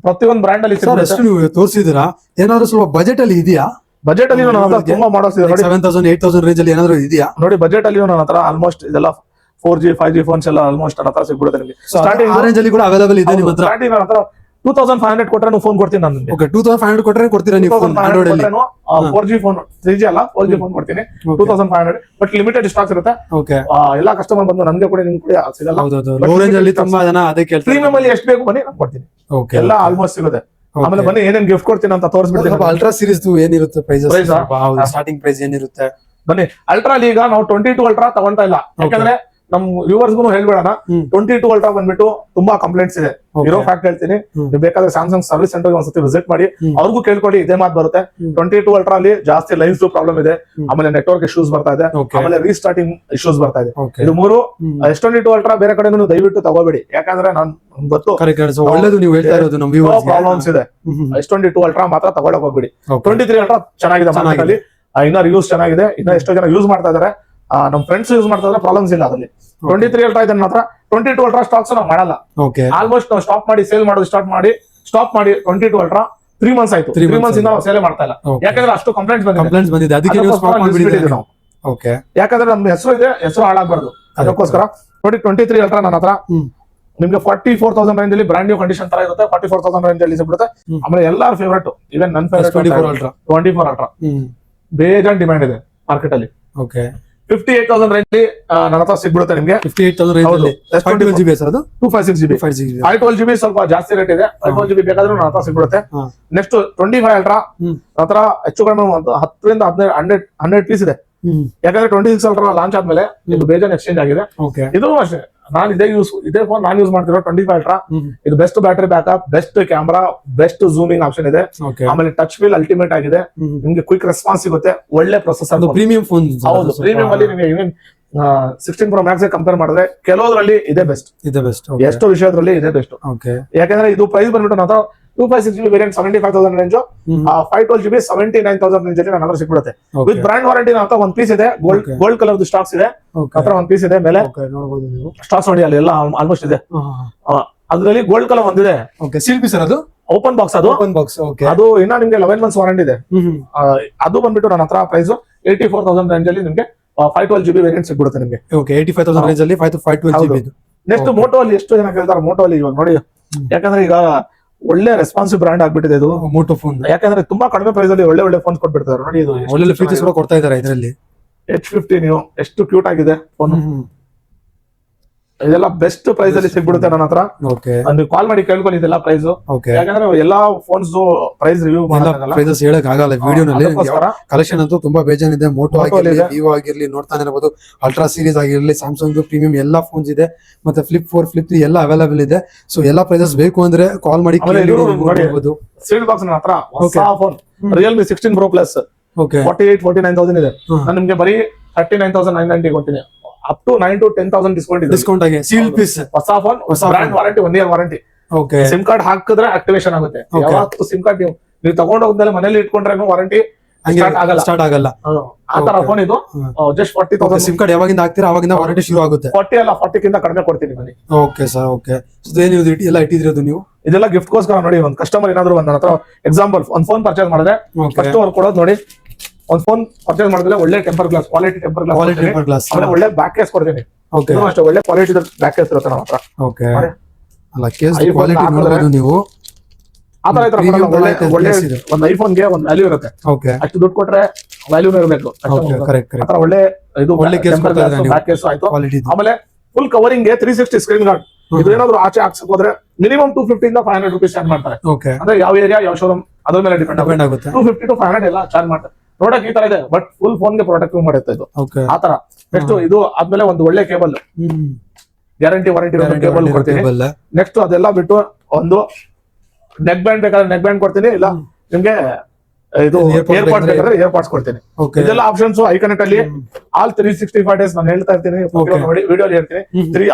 ಪ್ರತಿಯೊಂದು ಬ್ರಾಂಡ್ ಅಲ್ಲಿ ಸರ್ ಎಷ್ಟು ನೀವು ತೋರಿಸಿದಿರಾ ಏನಾದ್ರು ಸ್ವಲ್ಪ ಬಜೆಟ್ ಅಲ್ಲಿ ಇದೆಯಾ ಬಜೆಟ್ ಅಲ್ಲಿ ನನ್ನ ಹತ್ರ ತುಂಬಾ ಮಾಡಲ್ಸ್ ಇದೆ ನೋಡಿ 7,000 8,000 ರೇಂಜ್ ಅಲ್ಲಿ ಏನಾದ್ರು ಇದೆಯಾ ನೋಡಿ ಬಜೆಟ್ ಅಲ್ಲಿ ನನ್ನ ಹತ್ರ ಆಲ್ಮೋಸ್ಟ್ ಇದೆಲ್ಲ 4G 5G ಫೋನ್ಸ್ ಎಲ್ಲ ಆಲ್ಮೋಸ್ಟ್ ನನ್ನ ಹತ್ರ ಸಿಗ್ಬಿಡುತ್ತೆ ನಿಮಗೆ ಸ್ಟಾರ್ಟಿಂಗ್ ರೇಂಜ್ ಅಲ್ಲಿ ಕೂಡ ಅವೈಲೇಬಲ್ ಇದೆ ನಿಮ್ಮ ಹತ್ರ ಸ್ಟಾರ್ಟಿಂಗ್ ನನ್ನ ಹತ್ರ 2500 ಕೊಟ್ರೆ ಫೋನ್ ಕೊಡ್ತೀನಿ ನಾನು ನಿಮ್ಗೆ. ಓಕೆ 2500 ಕೊಟ್ರೆ ಕೊಡ್ತೀರಾ ನೀವು ಫೋನ್ ಆಂಡ್ರಾಯ್ಡ್ ಅಲ್ಲಿ? 4G ಫೋನ್ 3G ಅಲ್ಲ 4G ಫೋನ್ ಕೊಡ್ತೀನಿ 2500 ಬಟ್ ಲಿಮಿಟೆಡ್ ಸ್ಟಾಕ್ಸ್ ಇರುತ್ತೆ. ಓಕೆ ಎಲ್ಲಾ ಕಸ್ಟಮರ್ ಬಂದು ನನ್ಗೆ ಕೂಡ ನಿಮ್ಗೆ ಕೂಡ ಸಿಗಲ್ಲ. ಹೌದೌದು, ಲೋ ರೇಂಜ್ ಅಲ್ಲಿ ತುಂಬಾ ಜನ ಅದೇ ಕೇಳ್ತಾರೆ. ಪ್ರೀಮಿಯಂ ಅಲ್ಲಿ ಎಷ್ಟು ಬೇಕು ಬನ್ನಿ ನಾನು ಕೊಡ್ತೀನಿ. ಓಕೆ, ಎಲ್ಲ ಆಲ್ಮೋಸ್ಟ್ ಸಿಗುತ್ತೆ. ಆಮೇಲೆ ಬನ್ನಿ ಏನೇನ್ ಗಿಫ್ಟ್ ಕೊಡ್ತೀನಿ ಅಂತ ತೋರಿಸ್ಬಿಡ್ತೀನಿ. ಅಲ್ಟ್ರಾ ಸೀರೀಸ್ ಏನಿರುತ್ತೆ Price ಪ್ರೈಸಸ್? ಆ? ಸ್ಟಾರ್ಟಿಂಗ್ ಪ್ರೈಸ್ ಏನಿರುತ್ತೆ? ಬನ್ನಿ ಅಲ್ಟ್ರಾ ಈಗ ನಾವು 22 ಅಲ್ಟ್ರಾ ತಗೊಂತಾ ಇಲ್ಲ, ಯಾಕಂದ್ರೆ ನಮ್ ವ್ಯೂವರ್ಸ್ಗೂ ಹೇಳ್ಬೇಡಣ. 22 ಅಲ್ಟ್ರಾ ಬಂದ್ಬಿಟ್ಟು ತುಂಬಾ ಕಂಪ್ಲೇಂಟ್ಸ್ ಇದೆ. ಇರೋ ಫ್ಯಾಕ್ಟ್ ಹೇಳ್ತೀನಿ, ನೀವು ಬೇಕಾದ್ರೆ ಸ್ಯಾಮ್ಸಂಗ್ ಸರ್ವಿಸ್ ಸೆಂಟರ್ ಒಂದ್ಸತಿ ವಿಸಿಟ್ ಮಾಡಿ, ಅವ್ರಿಗೂ ಕೇಳ್ಕೊಡಿ, ಇದೇ ಮಾತು ಬರುತ್ತೆ. 22 ಅಲ್ಟ್ರಾ ಅಲ್ಲಿ ಜಾಸ್ತಿ ಲೈನ್ಸ್ ಪ್ರಾಬ್ಲಮ್ ಇದೆ, ಆಮೇಲೆ ನೆಟ್ವರ್ಕ್ ಇಶ್ಯೂಸ್ ಬರ್ತಾ ಇದೆ, ಆಮೇಲೆ ರೀಸ್ಟಾರ್ಟಿಂಗ್ ಇಶ್ಯೂಸ್ ಬರ್ತಾ ಇದೆ. ಇದು ಮೂರು S22 ಅಲ್ಟ್ರಾ ಬೇರೆ ಕಡೆ ನೀವು ದಯವಿಟ್ಟು ತಗೋಬೇಡಿ, ಯಾಕಂದ್ರೆ ನಾನು ಗೊತ್ತು ಒಳ್ಳೇದು ನೀವು ಹೇಳ್ತಾ ಇರೋದು ನಮ್ ವ್ಯೂವರ್ಸ್ ಪ್ರಾಬ್ಲಮ್ಸ್ ಇದೆ. S22 ಅಲ್ಟ್ರಾ ಮಾತ್ರ ತಗೊಳಕ್ ಹೋಗ್ಬಿಡಿ. 23 ಅಲ್ಟ್ರಾ ಚೆನ್ನಾಗಿದೆ ಮಾರ್ಕೆಟ್ ಅಲ್ಲಿ, ಇನ್ನ ರಿವ್ಯೂಸ್ ಚೆನ್ನಾಗಿದೆ, ಇನ್ನ ಎಷ್ಟೋ ಜನ ಯೂಸ್ ಮಾಡ್ತಾ ಇದಾರೆ. ನಮ್ ಫ್ರೆಂಡ್ಸ್ ಯೂಸ್ ಮಾಡ್ತಾ ಇದ್ರೆ ಪ್ರಾಬ್ಲಮ್ಸ್ ಇಲ್ಲ ಅದ್ರಲ್ಲಿ. 23 ಅಲ್ಟ್ರಾ ಇದನ್ನ ಮಾತ್ರ 22 ಅಲ್ಟ್ರಾ ಸ್ಟಾಕ್ಸ್ ನಾವು ಮಾಡಲ್ಲ. ಆಲ್ಮೋಸ್ಟ್ ನಾವು ಸ್ಟಾಪ್ ಮಾಡಿ ಸೇಲ್ ಮಾಡೋದು ಸ್ಟಾಪ್ ಮಾಡಿ 22 ಅಲ್ಟ್ರಾ 3 ಮಂತ್ಸ್ ಆಯ್ತು. 3 ಮಂತ್ಸ್ ಇಂದ ನಾವು ಸೇಲ್ ಮಾಡ್ತಾ ಇಲ್ಲ, ಯಾಕಂದ್ರೆ ಅಷ್ಟು ಕಂಪ್ಲೇಂಟ್ಸ್ ಬಂದಿದೆ. ಅದಕ್ಕೆ ನೀವು ಸ್ಟಾಪ್ ಮಾಡಿಬಿಟ್ಟಿದ್ದೀವಿ ನಾವು. ಓಕೆ, ಯಾಕಂದ್ರೆ ನಮ್ ಹೆಸರು ಇದೆ, ಹೆಸರು ಹಾಳಾಗಬಾರ್ದು, ಅದಕ್ಕೋಸ್ಕರ ನೋಡಿ 23 ಅಲ್ಟ್ರಾ ನನ್ನ ಹತ್ರ ನಿಮ್ಗೆ 44,000 ರೇಂಜ್ ಅಲ್ಲಿ ಬ್ರಾಂಡ್ ನ್ಯೂ ಕಂಡೀಷನ್ ತರ ಇರುತ್ತೆ. 44,000 ರೇಂಜ್ ಅಲ್ಲಿ ಸಿಗ್ಬಿಡುತ್ತೆ. ಆಮೇಲೆ ಎಲ್ಲಾರ ಫೇವರೇಟ್, ಇವನ್ ನನ್ನ ಫೇವರೇಟ್ 24 ಅಲ್ಟ್ರಾ ಬೇಜಾನ್ ಡಿಮ್ಯಾಂಡ್ ಇದೆ ಮಾರ್ಕೆಟ್ ಅಲ್ಲಿ. ಓಕೆ, 58,000 ರೇಂಜ್ ಅಲ್ಲಿ ನನ್ನ ಹತ್ರ ಸಿಗ್ಬಿಡುತ್ತೆ ನಿಮ್ಗೆ. 58,000 ರೇಂಜ್ ಅಲ್ಲಿ 256GB ಸರ್, ಅದು 256GB 512GB ಸ್ವಲ್ಪ ಜಾಸ್ತಿ ರೇಟ್ ಇದೆ. 512GB ಬೇಕಾದ್ರೂ ನನ್ನ ಹತ್ರ ಸಿಗ್ಬಿಡುತ್ತೆ. ನೆಕ್ಸ್ಟ್ 25 ಅಲ್ಟ್ರಾ ನನ್ನ ಹತ್ರ ಹೆಚ್ಚು ಕಡಿಮೆ 10 ರಿಂದ 100 ಪೀಸ್ ಇದೆ. ಯಾಕಂದ್ರೆ 26 ಅಲ್ಟ್ರಾ ಲಾಂಚ್ ಆದ್ಮೇಲೆ ಇದು ಬೇಜಾನ್ ಎಕ್ಸ್ಚೇಂಜ್ ಆಗಿದೆ. ಇದು ಅಷ್ಟೇ, ನಾನು ಇದೇ ಫೋನ್ ನಾನು ಯೂಸ್ ಮಾಡ್ತಿರೋ 25 ಅಲ್ಟ್ರಾ. ಇದು best battery backup, best camera, best zooming option ಇದೆ. ಆಮೇಲೆ ಟಚ್ ಫೀಲ್ ಅಲ್ಟಿಮೇಟ್ ಆಗಿದೆ, ನಿಮ್ಗೆ ಕ್ವಿಕ್ ರೆಸ್ಪಾನ್ಸ್ ಸಿಗುತ್ತೆ, ಒಳ್ಳೆ ಪ್ರೊಸೆಸರ್, ಪ್ರೀಮಿಯಂ ಫೋನ್. ಹೌದು, ಪ್ರೀಮಿಯಂ ಅಲ್ಲಿ ನಿಮಗೆ ಇವನ್ 16 Pro Max ಕಂಪೇರ್ ಮಾಡಿದ್ರೆ ಕೆಲವರಲ್ಲಿ ಇದೇ ಬೆಸ್ಟ್, ಎಷ್ಟೋ ವಿಷಯದಲ್ಲಿ ಇದೇ ಬೆಸ್ಟ್. ಯಾಕಂದ್ರೆ ಇದು ಪ್ರೈಸ್ ಬಂದ್ಬಿಟ್ಟು ನನ್ನ 256GB variant 75,000 range, 512GB 79,000 range ಅಲ್ಲಿ ನನ್ನ ಹತ್ರ ಸಿಗ್ಬಿಡುತ್ತೆ. ವಿತ್ ಬ್ರಾಂಡ್ ವಾರಂಟಿ ಅಂತ ಒಂದ್ ಪೀಸ್ ಇದೆ, ಗೋಲ್ಡ್ ಕಲರ್ ಸ್ಟಾಕ್ಸ್ ಇದೆ, ಹತ್ರ ಒಂದ್ ಪೀಸ್ ಇದೆ. ಮೇಲೆ ಸ್ಟಾಕ್ಸ್ ನೋಡಿ ಅಲ್ಲಿ ಎಲ್ಲ ಆಲ್ಮೋಸ್ಟ್ ಇದೆ. ಅದ್ರಲ್ಲಿ ಗೋಲ್ಡ್ ಕಲರ್ ಒಂದಿದೆ, ಸೀಲ್ ಪೀಸ್ ಅದು ಓಪನ್ ಬಾಕ್ಸ್. ಅದು ಇನ್ನ ನಿಮ್ಗೆ 11 months ವಾರಂಟಿ ಇದೆ. ಅದು ಬಂದ್ಬಿಟ್ಟು ನನ್ನ ಹತ್ರ ಪ್ರೈಸ್ 84,000 ರೇಂಜ್ ಅಲ್ಲಿ ನಿಮ್ಗೆ 512GB ವೇರಿಯಂಟ್ ಸಿಗ್ಬಿಡುತ್ತೆ ನಿಮ್ಗೆ. 85,000 ರೇಂಜ್ ಅಲ್ಲಿ 512GB. ನೆಕ್ಸ್ಟ್ ಮೋಟೋ ಅಲ್ಲಿ ಎಷ್ಟು ಜನ ಕೇಳ್ತಾರೆ ಮೋಟೋ ಅಲ್ಲಿ, ಇವಾಗ ನೋಡಿ, ಯಾಕಂದ್ರೆ ಈಗ ಒಳ್ಳೆ ರೆಸ್ಪಾನ್ಸಿವ್ ಬ್ರಾಂಡ್ ಆಗ್ಬಿಟ್ಟಿದೆ ಇದು ಮೋಟೋ ಫೋನ್. ಯಾಕಂದ್ರೆ ತುಂಬಾ ಕಡಿಮೆ ಪ್ರೈಸ್ ಅಲ್ಲಿ ಒಳ್ಳೆ ಫೋನ್ಸ್ ಕೊಟ್ಬಿಡ್ತಾರೆ. ನೋಡಿ, ಇದು ಒಳ್ಳೆ ಫೀಚರ್ಸ್ ಕೂಡ ಕೊಡ್ತಾ ಇದ್ದಾರೆ ಇದರಲ್ಲಿ. H50 ಎಷ್ಟು ಕ್ಯೂಟ್ ಆಗಿದೆ ಫೋನ್. ಇದೆಲ್ಲ ಬೆಸ್ಟ್ ಪ್ರೈಸ್ ಅಲ್ಲಿ ಸಿಗ್ಬಿಡುತ್ತೆ ನನ್ನ ಹತ್ರ. ನೀವು ಕಾಲ್ ಮಾಡಿ ಕೇಳ್ಕೊಳ್ಳಿ ಇದೆಲ್ಲ ಪ್ರೈಸ್, ಯಾಕಂದ್ರೆ ಎಲ್ಲಾ ಫೋನ್ಸ್ ಪ್ರೈಸ್ ರಿವ್ಯೂ ಪ್ರೈಸಸ್ ಹೇಳಕ್ ಆಗಲ್ಲ ವಿಡಿಯೋನಲ್ಲಿ. ಕಲೆಕ್ಷನ್ ಅಂತೂ ತುಂಬಾ ಬೇಜಾನಿದೆ. ಮೋಟೋ ಆಗಿರ್ಲಿ, ವಿವೋ ಆಗಿರ್ಲಿ, ನೋಡ್ತಾನೆ ಇರಬಹುದು. ಅಲ್ಟ್ರಾ ಸೀರೀಸ್ ಆಗಿರ್ಲಿ, ಸ್ಯಾಮ್ಸಂಗ್ ಪ್ರೀಮಿಯಂ ಎಲ್ಲಾ ಫೋನ್ಸ್ ಇದೆ, ಮತ್ತೆ Flip 4, Flip 3 ಎಲ್ಲ ಅವೈಲೇಬಲ್ ಇದೆ. ಸೊ ಎಲ್ಲಾ ಪ್ರೈಸಸ್ ಬೇಕು ಅಂದ್ರೆ ಕಾಲ್ ಮಾಡಿ ಕೇಳಬಹುದು. ಸೀಲ್ ಬಾಕ್ಸ್ ನನ್ನ ಹತ್ರ ಹೊಸ ಫೋನ್ Realme 16 Pro Plus 49,000 ಇದೆ. ನಾನು ನಿಮ್ಗೆ ಬರೀ 39,990 ಕೊಡ್ತೀನಿ. ಅಪ್ ಟು 9 to 10,000 ಡಿಸ್ಕೌಂಟ್ ಆಗಿ ಸೀಲ್ ಪೀಸ್, ಹೊಸ phone, brand warranty, 1 year warranty. Sim card ಹಾಕಿದ್ರೆ ಆಕ್ಟಿವೇಶನ್ ಆಗುತ್ತೆ. ಯಾವತ್ತು ಸಿಮ್ ಕಾರ್ಡ್ ನೀವು ತಗೊಂಡು ಹೋದ್ಮೇಲೆ ಮನೇಲಿ ಇಟ್ಕೊಂಡ್ರೆ ವಾರಂಟಿ ಸ್ಟಾರ್ಟ್ ಆಗಲ್ಲ. ಆತರ ಫೋನ್ ಇದು. ಜಸ್ಟ್ 40,000 ಸಿಮ್ ಕಾರ್ಡ್ ಯಾವಾಗಿಂದ ಹಾಕ್ತೀರಾ ಅವಾಗಿಂದ ವಾರಂಟಿ ಶುರು ಆಗುತ್ತೆ. 40 ಅಲ್ಲ 40 ಕಿಂತ ಕಡಿಮೆ ಕೊಡ್ತೀನಿ ಬನ್ನಿ. Okay sir, okay. ಎಲ್ಲ ಇಟ್ಟಿರೋದು ನೀವು ಇದೆಲ್ಲ ಗಿಫ್ಟ್ ಗೋಸ್ಕರ. ನೋಡಿ, ಒಂದು ಕಸ್ಟಮರ್ ಏನಾದ್ರು ನನ್ನ ಹತ್ರ ಎಕ್ಸಾಂಪಲ್ ಒಂದ್ ಫೋನ್ ಪರ್ಚೇಸ್ ಮಾಡಿದ್ರೆ ಫಸ್ಟ್ ಅವ್ರು ಕೊಡೋದು ನೋಡಿ, ಒಂದ್ ಫೋನ್ ಪರ್ಚೇಸ್ ಮಾಡಿದ್ರೆ ಒಳ್ಳೆ temper glass, quality temper glass, ಒಳ್ಳೆ ಬ್ಯಾಕ್ ಕೇಸ್ ಕೊಡ್ತೀನಿ. ಅಷ್ಟೇ ಒಳ್ಳೆ ಕ್ವಾಲಿಟಿ ಬ್ಯಾಕ್ ಕೇಸ್ ಇರುತ್ತೆ ನಮ್ಮ ಹತ್ರ. ನೀವು ಆತರ ಒಳ್ಳೆ ಒಂದ್ ಐಫೋನ್ಗೆ ಒಂದ್ ವ್ಯಾಲ್ಯೂ ಇರುತ್ತೆ. ಅಷ್ಟು ದುಡ್ಡು ಕೊಟ್ರೆ ವ್ಯಾಲ್ಯೂ ಇರಬೇಕು. ಒಳ್ಳೆ ಇದು ಬ್ಯಾಕ್ ಕೇಸ್ ಆಯ್ತು. ಆಮೇಲೆ ಫುಲ್ ಕವರಿಂಗ್ 360 ಸ್ಕ್ರೀನ್ ಗಾರ್ಡ್. ಇದು ಏನಾದ್ರು ಆಚೆ ಹಾಕ್ಸಕ್ ಹೋದ್ರೆ ಮಿನಿಮಮ್ 250 ಇಂದ 500 ರೂಪೀಸ್ ಚಾರ್ಜ್ ಮಾಡ್ತಾರೆ. ಅಂದ್ರೆ ಯಾವ ಏರಿಯಾ, ಯಾವ ಶೋರೂಮ್ ಅದ್ರ ಮೇಲೆ ಡಿಪೆಂಡ್ ಆಗುತ್ತೆ. 250 to 500 ಎಲ್ಲ ಚಾರ್ಜ್ ಮಾಡ್ತಾರೆ. ನೋಡಕ್ ಈ ತರ ಇದೆ, ಬಟ್ ಫುಲ್ ಫೋನ್ ಗೆ ಪ್ರೊಟೆಕ್ಟಿವ್ ಮಾಡುತ್ತೆ ಇದು. ಆತರ ನೆಕ್ಸ್ಟ್ ಇದು ಆದ್ಮೇಲೆ ಒಂದು ಒಳ್ಳೆ ಕೇಬಲ್, ಗ್ಯಾರಂಟಿ ವಾರಂಟಿ ಕೇಬಲ್ ಕೊಡ್ತೀನಿ. ನೆಕ್ಸ್ಟ್ ಅದೆಲ್ಲ ಬಿಟ್ಟು ಒಂದು ನೆಕ್ ಬ್ಯಾಂಡ್ ಬೇಕಾದ್ರೆ ನೆಕ್ ಬ್ಯಾಂಡ್ ಕೊಡ್ತೀನಿ, ಇಲ್ಲ ನಿಮ್ಗೆ ಇದು ಏರ್ಪಾಡ್ಸ್ ಬೇಕಾದ್ರೆ ಏರ್ಪಾಡ್ಸ್ ಕೊಡ್ತೀನಿ. ಇದೆಲ್ಲ ಆಪ್ಷನ್ಸ್ ಐಕನೆಕ್ಟ್ ಅಲ್ಲಿ ಆಲ್ 365 ಡೇಸ್ ನಾನು ಹೇಳ್ತಾ ಇರ್ತೀನಿ, ನೋಡಿ ವಿಡಿಯೋ ಹೇಳ್ತೀನಿ.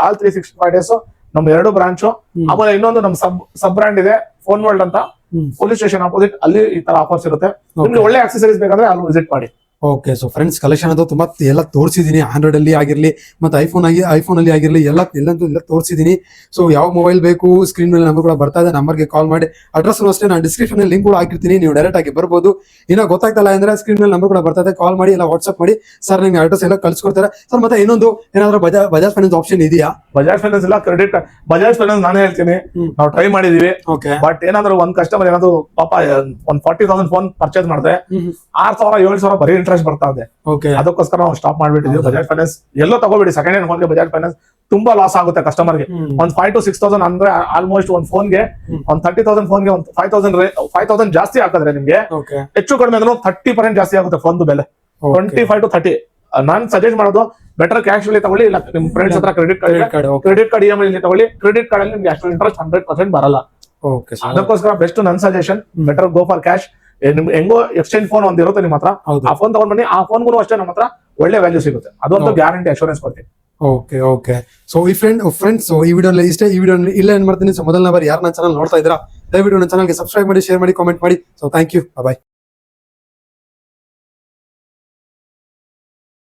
ಆಲ್ 365 ಡೇಸ್ ನಮ್ 2 ಬ್ರಾಂಚ್. ಆಮೇಲೆ ಇನ್ನೊಂದು ನಮ್ ಸಬ್ ಬ್ರಾಂಡ್ ಇದೆ, ಫೋನ್ ವರ್ಲ್ಡ್ ಅಂತ, ಪೊಲೀಸ್ ಸ್ಟೇಷನ್ ಅಪೋಸಿಟ್. ಅಲ್ಲಿ ಈ ತರ ಆಫರ್ಸ್ ಇರುತ್ತೆ. ನಿಮ್ಗೆ ಒಳ್ಳೆ ಆಕ್ಸೆಸರೀಸ್ ಬೇಕಾದ್ರೆ ಅಲ್ಲಿ ವಿಸಿಟ್ ಮಾಡಿ. ಓಕೆ, ಸೊ ಫ್ರೆಂಡ್ಸ್, ಕಲೆಕ್ಷನ್ ಅದು ತುಂಬಾ ಎಲ್ಲ ತೋರಿಸಿದೀನಿ. ಆಂಡ್ರಾಯ್ಡ್ ಅಲ್ಲಿ ಆಗಿರ್ಲಿ, ಮತ್ತೆ ಐಫೋನ್ ಅಲ್ಲಿ ಆಗಿರ್ಲಿ, ಎಲ್ಲಂತೂ ತೋರಿಸಿದೀನಿ. ಸೊ ಯಾವ ಮೊಬೈಲ್ ಬೇಕು ಸ್ಕ್ರೀನ್ ಮೇಲೆ ನಂಬರ್ ಕೂಡ ಬರ್ತಾ ಇದೆ, ನಂಬರ್ಗೆ ಕಾಲ್ ಮಾಡಿ. ಅಡ್ರೆಸ್ ಅಷ್ಟೇ ನಾನು ಡಿಸ್ಕ್ರಿಪ್ಷನ್ ಲಿಂಕ್ ಕೂಡ ಹಾಕಿರ್ತೀನಿ, ನೀವು ಡೈರೆಕ್ಟ್ ಆಗಿ ಬರ್ಬೋದು. ಇನ್ನ ಗೊತ್ತಾಗ್ತಲ್ಲ ಅಂದ್ರೆ ಸ್ಕ್ರೀನ್ ಮೇಲೆ ನಂಬರ್ ಕೂಡ ಬರ್ತಾ ಇದೆ, ಕಾಲ್ ಮಾಡಿ, ಇಲ್ಲ ವಾಟ್ಸ್ಆಪ್ ಮಾಡಿ. ಸರ್ ನಿಮ್ಗೆ ಅಡ್ರೆಸ್ ಎಲ್ಲ ಕಳ್ಸಿಕೊಡ್ತಾರೆ ಸರ್. ಮತ್ತೆ ಇನ್ನೊಂದು ಏನಾದ್ರು ಬಜಾಜ್ ಫೈನಾನ್ಸ್ ಆಪ್ಷನ್ ಇದೆಯಾ? ಬಜಾಜ್ ಫೈನಾನ್ಸ್ ಇಲ್ಲ ಕ್ರೆಡಿಟ್ ಕಾರ್ಡ್. ಬಜಾಜ್ ಫೈನಾನ್ಸ್ ನಾನೇ ಹೇಳ್ತೀನಿ, ನಾವು ಟ್ರೈ ಮಾಡಿದೀವಿ. ಓಕೆ ಬಟ್ ಏನಾದ್ರು ಒಂದ್ ಕಸ್ಟಮರ್ ಏನಾದ್ರು ಪಾಪ ಒಂದ್ 40,000 ಫೋನ್ ಪರ್ಚೇಸ್ ಮಾಡಿದ್ರೆ 6,000 7,000 ಬರೀ ಇಂಟ್ರೆಸ್ಟ್ ಬರ್ತಾ ಇದೆ. ಓಕೆ ಅದಕ್ಕೋಸ್ಕರ ನಾವು ಸ್ಟಾಪ್ ಮಾಡ್ಬಿಟ್ಟಿದ್ವಿ. ಬಜಾಜ್ ಫೈನಾನ್ಸ್ ಎಲ್ಲೋ ತಗೋಬೇಡಿ, ಸೆಕೆಂಡ್ ಹ್ಯಾಂಡ್ ಫೋನ್ಗೆ ಬಜಾಜ್ ಫೈನಾನ್ಸ್ ತುಂಬಾ ಲಾಸ್ ಆಗುತ್ತೆ ಕಸ್ಟಮರ್ಗೆ. ಒಂದ್ 5,000 to 6,000 ಅಂದ್ರೆ ಆಲ್ಮೋಸ್ಟ್ ಒಂದ್ ಫೋನ್ಗೆ ಒಂದ್ 30,000 ಫೋನ್ಗೆ ಒಂದ್ 5,000 ಜಾಸ್ತಿ ಹಾಕಿದ್ರೆ ನಿಮ್ಗೆ ಓಕೆ ಹೆಚ್ಚು ಕಡಿಮೆ ಅಂದ್ರೆ 30% ಜಾಸ್ತಿ ಆಗುತ್ತೆ ಫೋನ್ ಬೆಲೆ. 25 to 30. ನಾನ್ ಸಜೆಸ್ಟ್ ಮಾಡೋದು ಬೆಟರ್ ಕ್ಯಾಶ್ ಅಲ್ಲಿ ತಗೊಳ್ಳಿ, ಇಲ್ಲ ನಿಮ್ ಫ್ರೆಂಡ್ಸ್ ಹತ್ರ ಕ್ರೆಡಿಟ್ ಕಾರ್ಡ್ EMI ಅಲ್ಲಿ ತಗೊಳ್ಳಿ. ಕ್ರೆಡಿಟ್ ಕಾರ್ಡ್ ಅಲ್ಲಿ ನಿಮ್ಗೆ ಅಷ್ಟು ಇಂಟ್ರೆಸ್ಟ್ 100% ಬರಲ್ಲ. ಓಕೆ ಸರ್ ಅದಕ್ಕೋಸ್ಕರ ಬೆಸ್ಟ್ ನನ್ suggestion, better go for cash. ನಿಮ್ಗೆ ಹೆಂಗೋ ಎಕ್ಸ್ಚೇಂಜ್ ಫೋನ್ ಒಂದ್ ಇರುತ್ತೆ ನಿಮ್ಮ ಹತ್ರ, ಆ ಫೋನ್ ತಗೊಂಡ್ ಬನ್ನಿ. ಆ ಫೋನ್ಗೂ ಅಷ್ಟೇ ನಮ್ಮ ಹತ್ರ ಒಳ್ಳೆ ವ್ಯಾಲ್ಯೂ ಸಿಗುತ್ತೆ. ಅದೊಂದು ಗ್ಯಾರಂಟಿ ಅಶೂರೆನ್ಸ್ ಕೊಡ್ತೀನಿ. ಓಕೆ ಓಕೆ ಸೊ ಈ ಫ್ರೆಂಡ್ಸ್ ಈ ವಿಡಿಯೋಲಿ ಇಷ್ಟೇ. ಈ ವಿಡಿಯೋ ಇಲ್ಲ ಏನ್ ಮಾಡ್ತೀನಿ, ಸೊ ಮೊದಲನೇ ಬಾರಿ ಯಾರು ನನ್ನ ಚಾನಲ್ ನೋಡ್ತಾ ಇದ್ದೀರಾ ದಯವಿಟ್ಟು ನನ್ನ ಚಾನಲ್ಗೆ ಸಬ್ಸ್ಕ್ರೈಬ್ ಮಾಡಿ, ಶೇರ್ ಮಾಡಿ, ಕಾಮೆಂಟ್ ಮಾಡಿ. So thank you, bye.